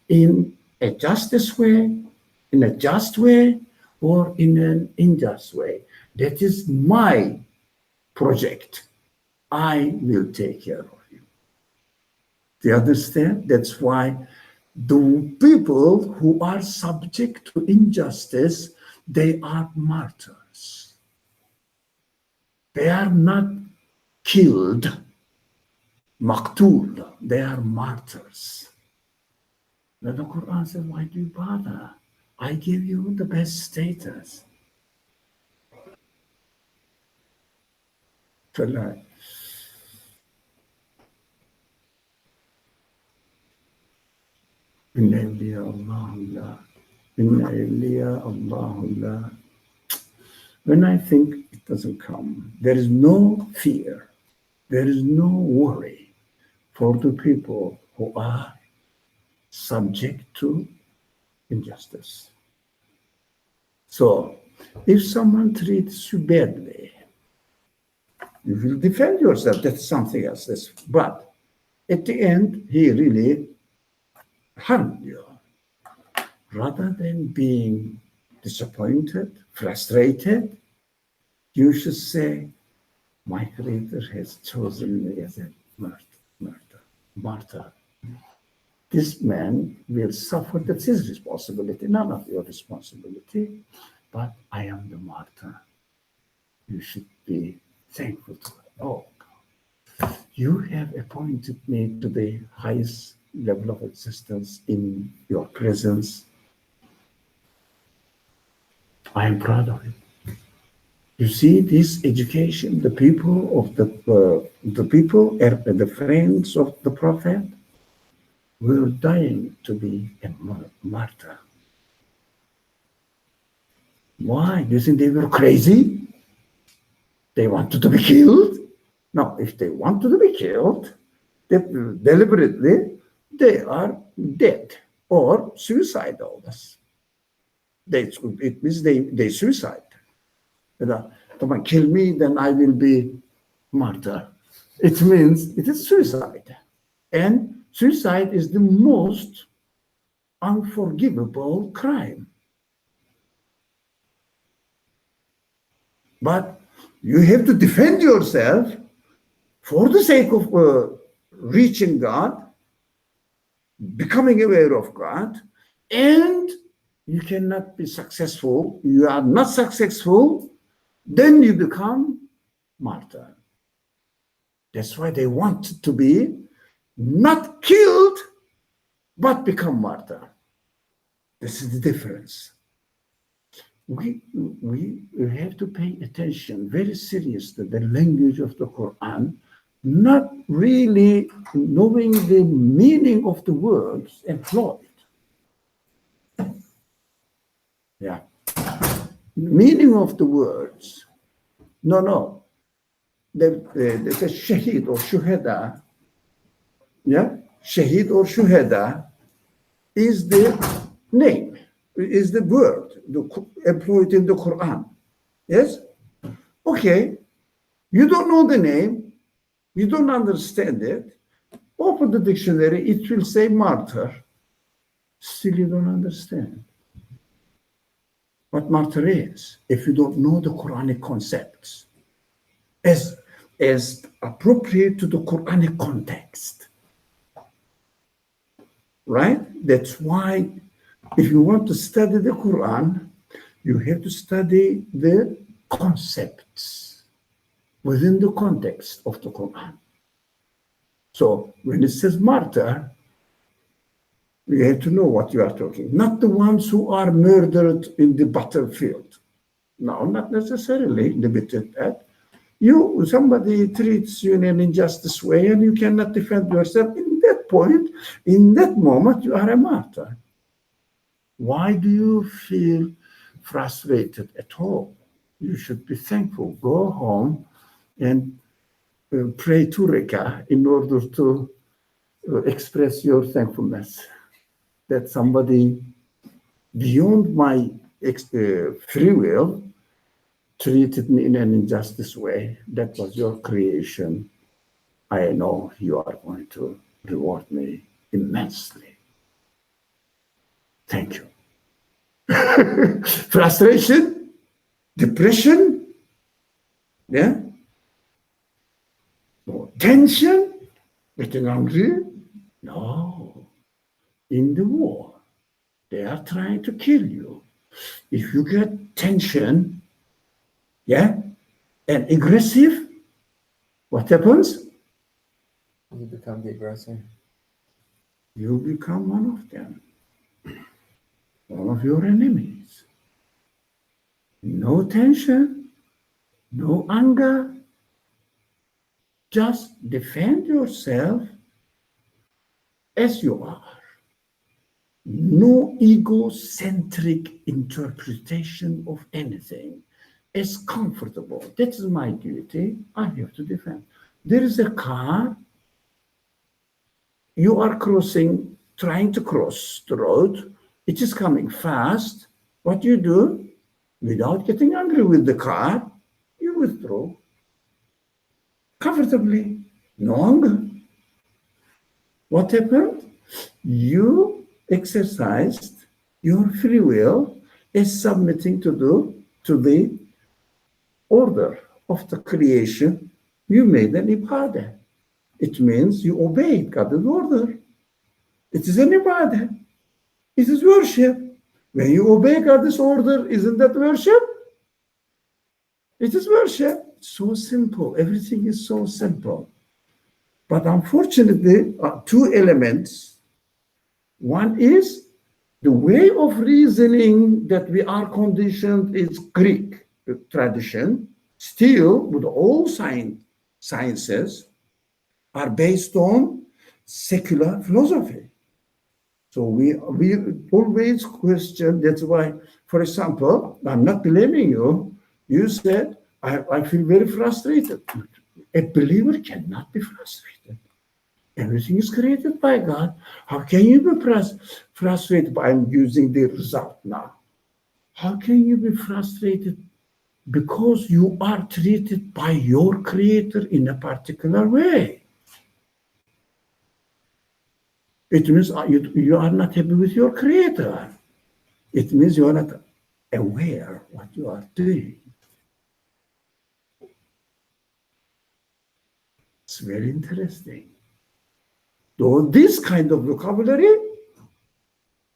in a justice way, in a just way, or in an unjust way. That is my project. I will take care of you. Do you understand? That's why the people who are subject to injustice, they are martyrs. They are not killed, maqtul. They are martyrs. Now the Quran says, why do you bother? I give you the best status. Tonight. Inna awliya Allah. Inna awliya Allah. When I think it doesn't come, there is no fear, there is no worry for the people who are subject to injustice. So, if someone treats you badly, you will defend yourself. That's something else. But At the end, he really harmed you. Rather than being disappointed, frustrated, you should say, my Creator has chosen me as a martyr. This man will suffer. That's his responsibility, none of your responsibility. But I am the martyr. You should be thankful to it. Oh, God. You have appointed me to the highest level of existence in your presence. I am proud of it. You see, this education, the people of the friends of the prophet, were dying to be a martyr. Why? Do you think they were crazy? They wanted to be killed? No, if they wanted to be killed, deliberately, they are dead or suicidal. It means they suicide. Someone kill me, then I will be martyr. It means it is suicide. And suicide is the most unforgivable crime. But you have to defend yourself for the sake of reaching God, becoming aware of God, and you cannot be successful. You are not successful, then you become martyr. That's why they want to be not killed, but become martyr. This is the difference. We have to pay attention very seriously to the language of the Quran, not really knowing the meaning of the words employed. Yeah. Meaning of the words. No. There's a shaheed or shuhada. Yeah. Shaheed or shuhada is the name, is the word employed in the Quran. Yes? Okay. You don't know the name. You don't understand it. Open the dictionary. It will say martyr. Still you don't understand what martyr is if you don't know the Quranic concepts as appropriate to the Quranic context. Right? That's why if you want to study the Quran, you have to study the concepts within the context of the Quran. So when it says martyr, you have to know what you are talking. Not the ones who are murdered in the battlefield. No, not necessarily limited that. Somebody treats you in an injustice way and you cannot defend yourself. In that point, in that moment, you are a martyr. Why do you feel frustrated at all? You should be thankful. Go home and pray 2 rakah in order to express your thankfulness that somebody beyond my free will treated me in an injustice way. That was your creation. I know you are going to reward me immensely. Thank you. Frustration, depression, yeah, or tension, getting angry. No. In the war, they are trying to kill you. If you get tension, yeah, and aggressive, what happens? You become the aggressor. You become one of them, one of your enemies. No tension, no anger. Just defend yourself as you are. No egocentric interpretation of anything. As comfortable. That is my duty. I have to defend. There is a car. You are trying to cross the road. It is coming fast. What do you do? Without getting angry with the car, you withdraw comfortably. No anger. What happened? You exercised your free will as submitting to the order of the creation. You made an ibadah. It means you obeyed God's order. It is an ibadah. It is worship. When you obey God's order, isn't that worship? It is worship. It's so simple. Everything is so simple. But unfortunately, two elements. One is the way of reasoning that we are conditioned is Greek tradition. Still, with all sciences are based on secular philosophy. So we always question. That's why, for example, I'm not blaming you. You said, I feel very frustrated. A believer cannot be frustrated. Everything is created by God. How can you be frustrated by using the result now? How can you be frustrated? Because you are treated by your creator in a particular way. It means you are not happy with your creator. It means you are not aware what you are doing. It's very interesting. Though this kind of vocabulary,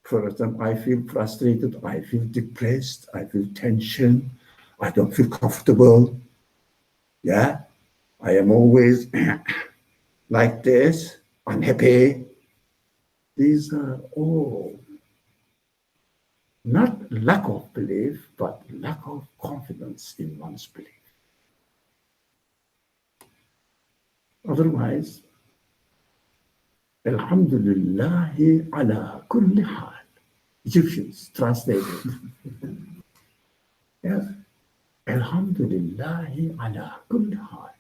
for example, I feel frustrated, I feel depressed, I feel tension, I don't feel comfortable. Yeah, I am always like this, unhappy. These are all not lack of belief, but lack of confidence in one's belief. Otherwise, Alhamdulillahi ala kulli hal. Egyptians translated. Yes. Alhamdulillahi ala kulli hal.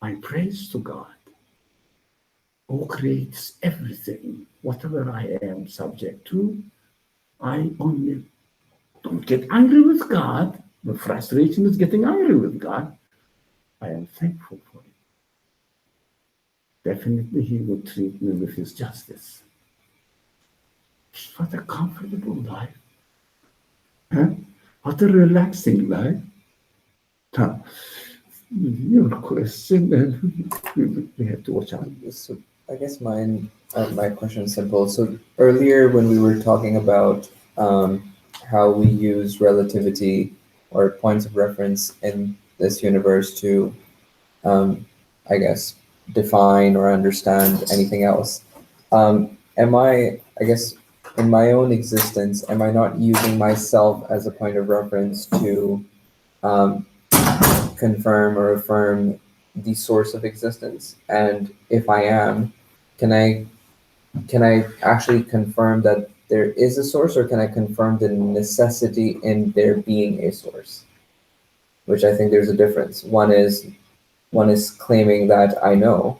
I praise to God who creates everything. Whatever I am subject to, I only don't get angry with God. The frustration is getting angry with God. I am thankful for it. Definitely he will treat me with his justice. What a comfortable life. Huh? What a relaxing life. Huh. Your question, and we have to watch out. So I guess my question is simple. So earlier when we were talking about how we use relativity or points of reference in this universe to, I guess, define or understand anything else, am I guess, in my own existence, am I not using myself as a point of reference to confirm or affirm the source of existence? And if I am, can I actually confirm that there is a source, or can I confirm the necessity in there being a source? Which I think there's a difference. One is claiming that I know,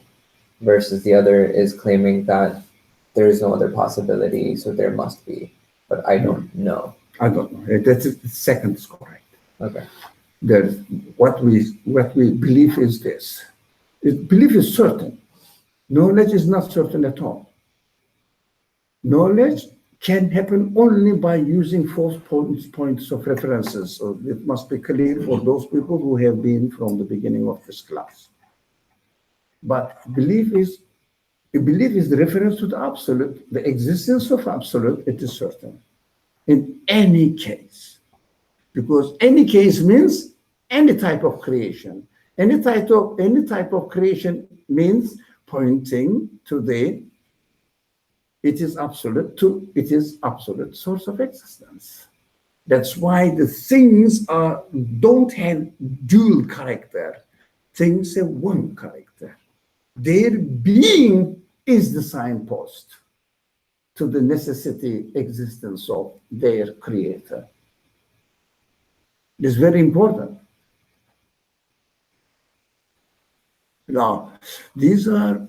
versus the other is claiming that there is no other possibility, so there must be, but I don't know. I don't know. That's the second is correct. Okay. There's what we believe is this. Belief is certain. Knowledge is not certain at all. Knowledge can happen only by using false points of references. So it must be clear for those people who have been from the beginning of this class. But belief is the reference to the absolute, the existence of absolute. It is certain in any case, because any case means any type of creation. Any type of creation means pointing to it is absolute source of existence. That's why the things don't have dual character. Things have one character. Their being is the signpost to the necessity existence of their creator. It's very important. Now, these are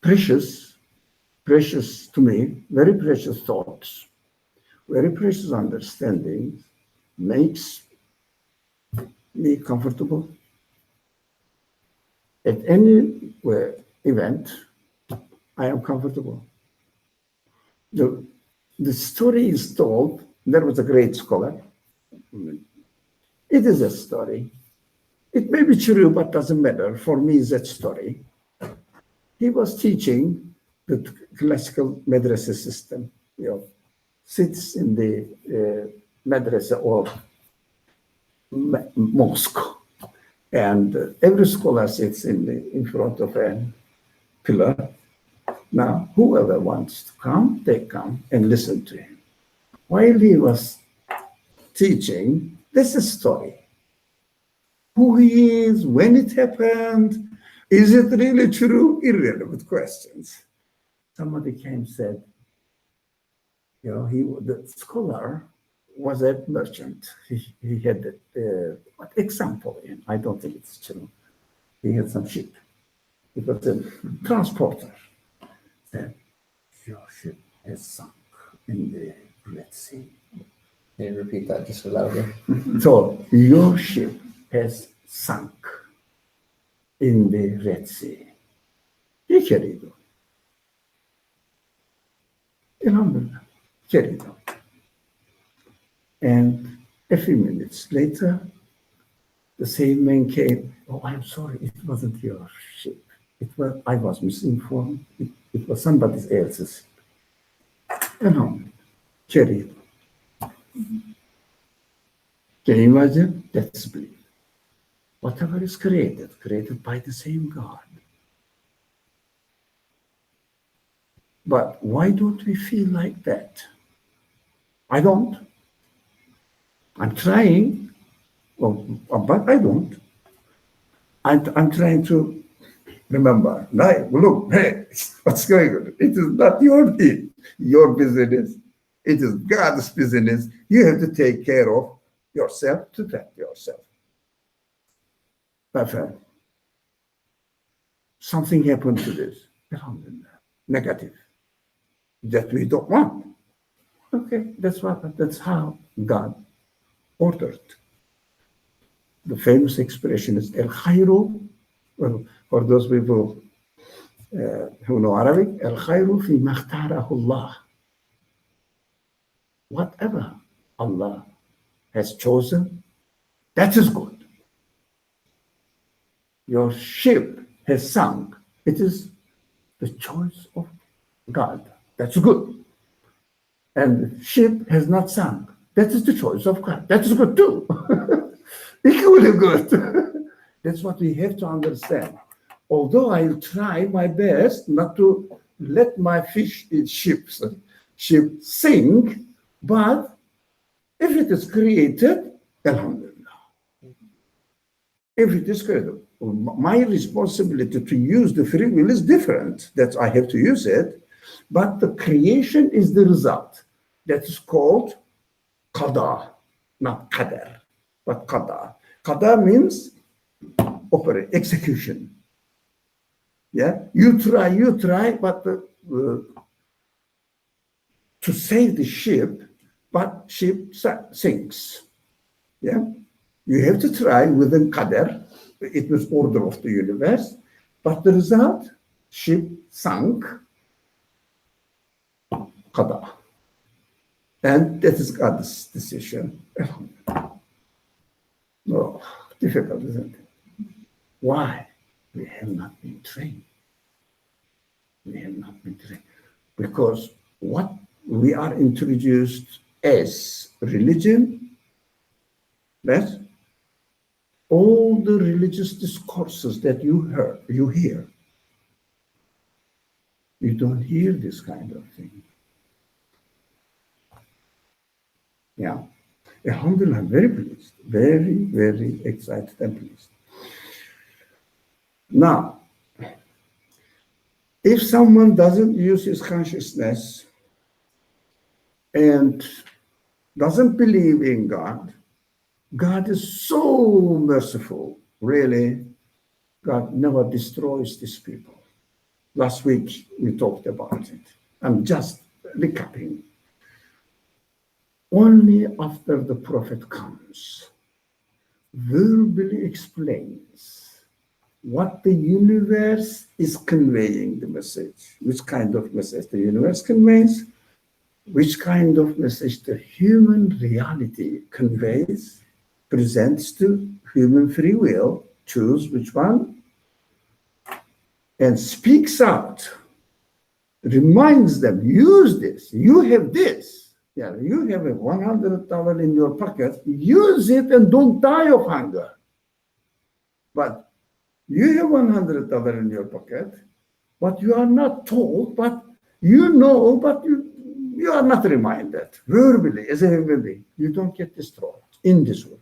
precious to me, very precious thoughts, very precious understandings, makes me comfortable, At any event, I am comfortable. The story is told. There was a great scholar. It is a story. It may be true, but doesn't matter. For me, it's that story. He was teaching the classical madrasa system. Sits in the madrasa or mosque, and every scholar sits in front of a pillar. Now, whoever wants to come, they come and listen to him. While he was teaching, this is a story. Who he is, when it happened, is it really true? Irrelevant questions. Somebody came and said, the scholar was a merchant. He had what example, I don't think it's true. He had some ship. He was a transporter. Said, your ship has sunk in the Red Sea. Can you repeat that just louder? So your ship has sunk in the Red Sea. He carried on. Alhamdulillah, carried on. And a few minutes later, the same man came. Oh, I'm sorry, it wasn't your ship. I was misinformed. It was somebody else's. And carried on. Can you imagine? That's belief. Whatever is created by the same God. But why don't we feel like that? I don't. I'm trying, but I don't. I'm trying to remember. Look, hey, what's going on? It is not your business. It is God's business. You have to take care of yourself, to protect yourself. My friend, something happened to this. Negative. That we don't want. Okay, that's how God ordered. The famous expression is El Khayru. Well, for those people who know Arabic, El Khayru fi makhtarahu Allah. Whatever Allah has chosen, that is good. Your ship has sunk. It is the choice of God. That's good. And the ship has not sunk. That is the choice of God. That is good too. Equally good. That's what we have to understand. Although I'll try my best not to let my ship sink, but if it is created, alhamdulillah. If it is created, my responsibility to use the free will is different. That I have to use it, but the creation is the result. That is called qada, not qadar, but qada. Qada means execution. Yeah, you try, but to save the ship, but ship sinks. Yeah, you have to try within qadar. It was order of the universe, but the result, ship sunk. Qada. And that is God's decision. No, difficult, isn't it? Why? We have not been trained. We have not been trained. Because what we are introduced as religion, that's all the religious discourses that you hear. You don't hear this kind of thing. Yeah. Alhamdulillah, I'm very pleased. Very, very excited and pleased. Now, if someone doesn't use his consciousness and doesn't believe in God, God is so merciful. Really, God never destroys these people. Last week, we talked about it. I'm just recapping. Only after the Prophet comes, verbally explains what the universe is conveying the message. Which kind of message the universe conveys, which kind of message the human reality conveys, presents to human free will, choose which one, and speaks out, reminds them, use this, you have this. Yeah, you have a $100 in your pocket, use it and don't die of hunger. But you have $100 in your pocket, but you are not told, but you know, but you are not reminded verbally as a human being. You don't get destroyed in this world.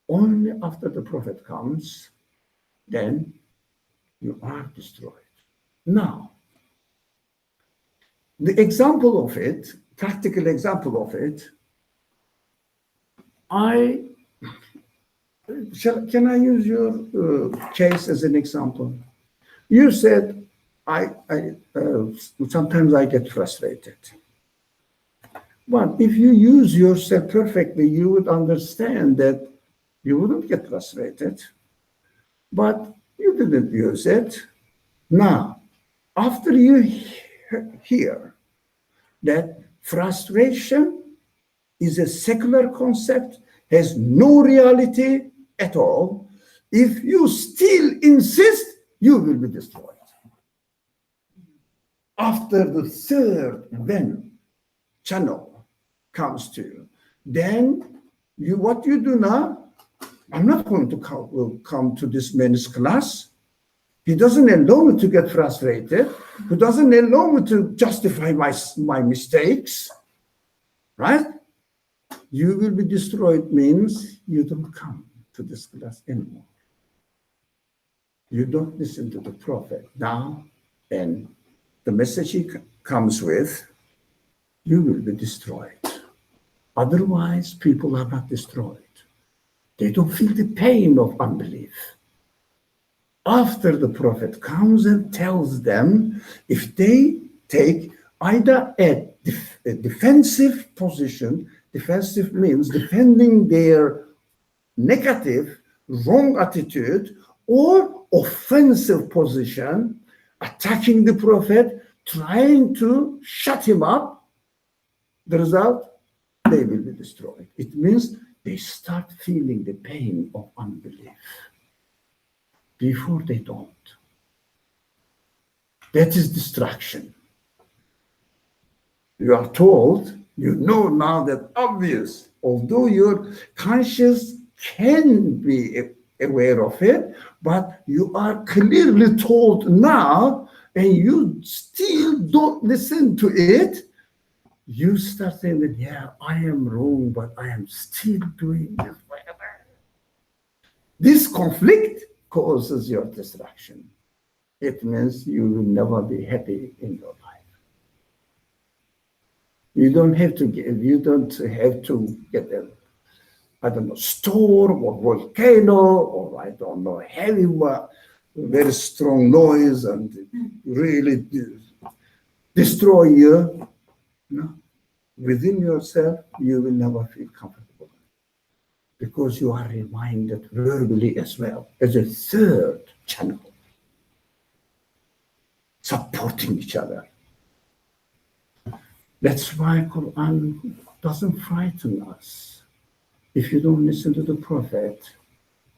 Only after the prophet comes, then you are destroyed. Now, the example of it, practical example of it, can I use your case as an example? You said, sometimes I get frustrated. But if you use yourself perfectly, you would understand that you wouldn't get frustrated. But you didn't use it. Now, after you hear that frustration is a secular concept, has no reality at all, if you still insist, you will be destroyed. After the third venom channel comes to you, then what you do now, I'm not going to come to this man's class. He doesn't allow me to get frustrated. He doesn't allow me to justify my mistakes, right? You will be destroyed means you don't come to this class anymore. You don't listen to the prophet now, and the message he comes with, you will be destroyed. Otherwise, people are not destroyed. They don't feel the pain of unbelief. After the prophet comes and tells them, if they take either a defensive position, defensive means defending their negative, wrong attitude, or offensive position, attacking the prophet, trying to shut him up, the result, they will be destroyed. It means they start feeling the pain of unbelief before they don't. That is destruction. You are told, you know now that obvious, although your conscience can be aware of it, but you are clearly told now, and you still don't listen to it, you start saying that, yeah, I am wrong, but I am still doing this. This conflict causes your destruction. It means you will never be happy in your life. You don't have to get a, I don't know, storm or volcano or I don't know, heavy, very strong noise and really destroy you. No. Within yourself, you will never feel comfortable because you are reminded verbally as well as a third channel, supporting each other. That's why Quran doesn't frighten us. If you don't listen to the prophet,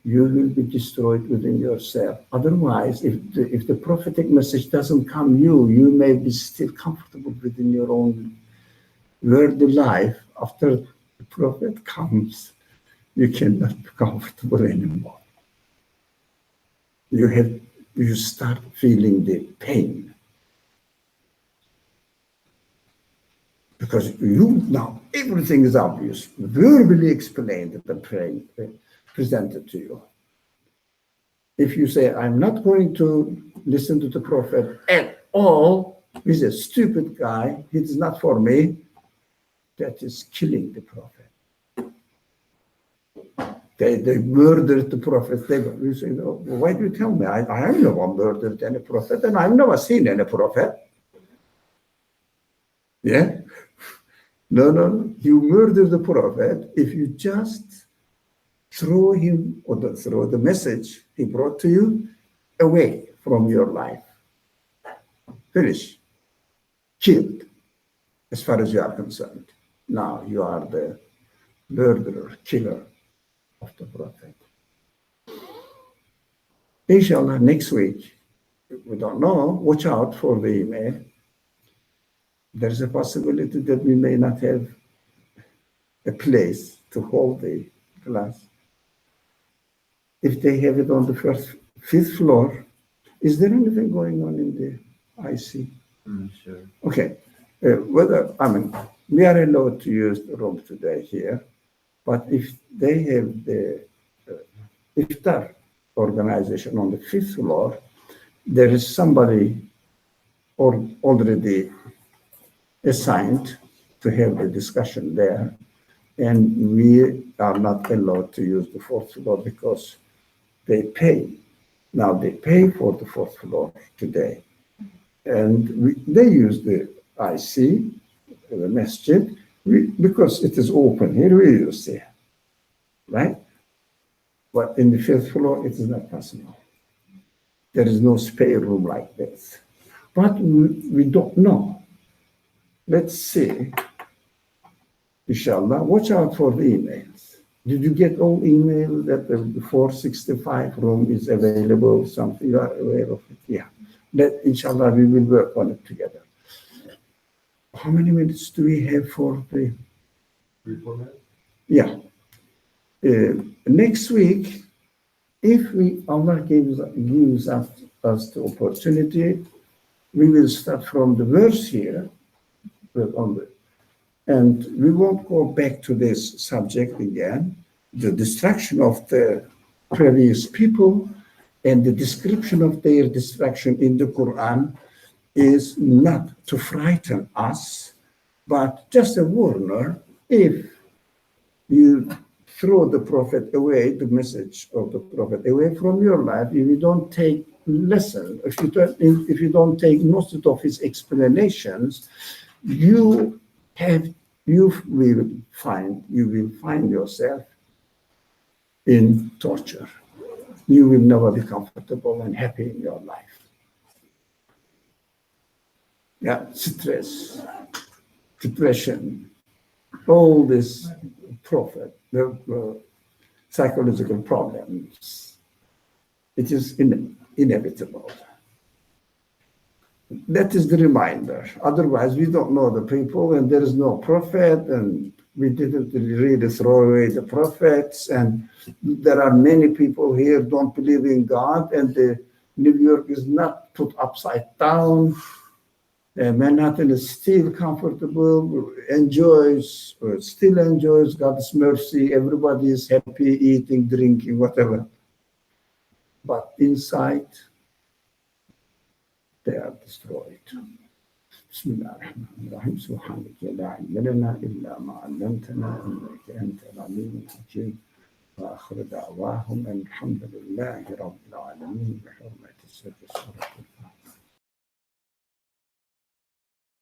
you will be destroyed within yourself. Otherwise, if the prophetic message doesn't come you may be still comfortable within your own worldly life. After the prophet comes, you cannot be comfortable anymore. You start feeling the pain. Because now everything is obvious, verbally explained and presented to you. If you say, I'm not going to listen to the prophet at all, he's a stupid guy, he's not for me, that is killing the prophet. They murdered the prophet. You say, no, why do you tell me? I have never murdered any prophet, and I've never seen any prophet. Yeah? No. You murder the prophet if you just throw him or throw the message he brought to you away from your life. Finish. Killed, as far as you are concerned. Now you are the murderer, killer of the Prophet. Inshallah, next week, we don't know, watch out for the email. There's a possibility that we may not have a place to hold the class. If they have it on the fifth floor, is there anything going on in the IC? Sure. Okay. We are allowed to use the room today here, but if they have the iftar organization on the fifth floor, there is somebody already assigned to have the discussion there, and we are not allowed to use the fourth floor because they pay. Now they pay for the fourth floor today, and they use the IC, the masjid, because it is open here, we use it, right? But in the fifth floor, it is not possible. There is no spare room like this. But we don't know. Let's see. Inshallah, watch out for the emails. Did you get all emails that the 465 room is available? Something you are aware of it? Yeah. Inshallah, we will work on it together. How many minutes do we have for the? 3-4 minutes? Yeah. Next week, if Allah gives us the opportunity, we will start from the verse here, and we won't go back to this subject again. The destruction of the previous people and the description of their destruction in the Quran is not to frighten us, but just a warner. If you throw the Prophet away, the message of the Prophet away from your life, if you don't take lesson, if you don't take most of his explanations, you will find yourself in torture. You will never be comfortable and happy in your life. Yeah, stress, depression, all this Prophet, the psychological problems. It is inevitable. That is the reminder. Otherwise, we don't know the people, and there is no prophet, and we didn't really throw away the prophets, and there are many people here don't believe in God, and the New York is not put upside down. Manhattan is still comfortable, still enjoys God's mercy. Everybody is happy, eating, drinking, whatever. But inside, they are destroyed. بسم الله الرحمن الرحيم سبحانك لا علم لنا إلا ما علمتنا إنك أنت العليم الحكيم وآخر دعواهم أن الحمد لله رب العالمين بحرمة سورة الفاتحة.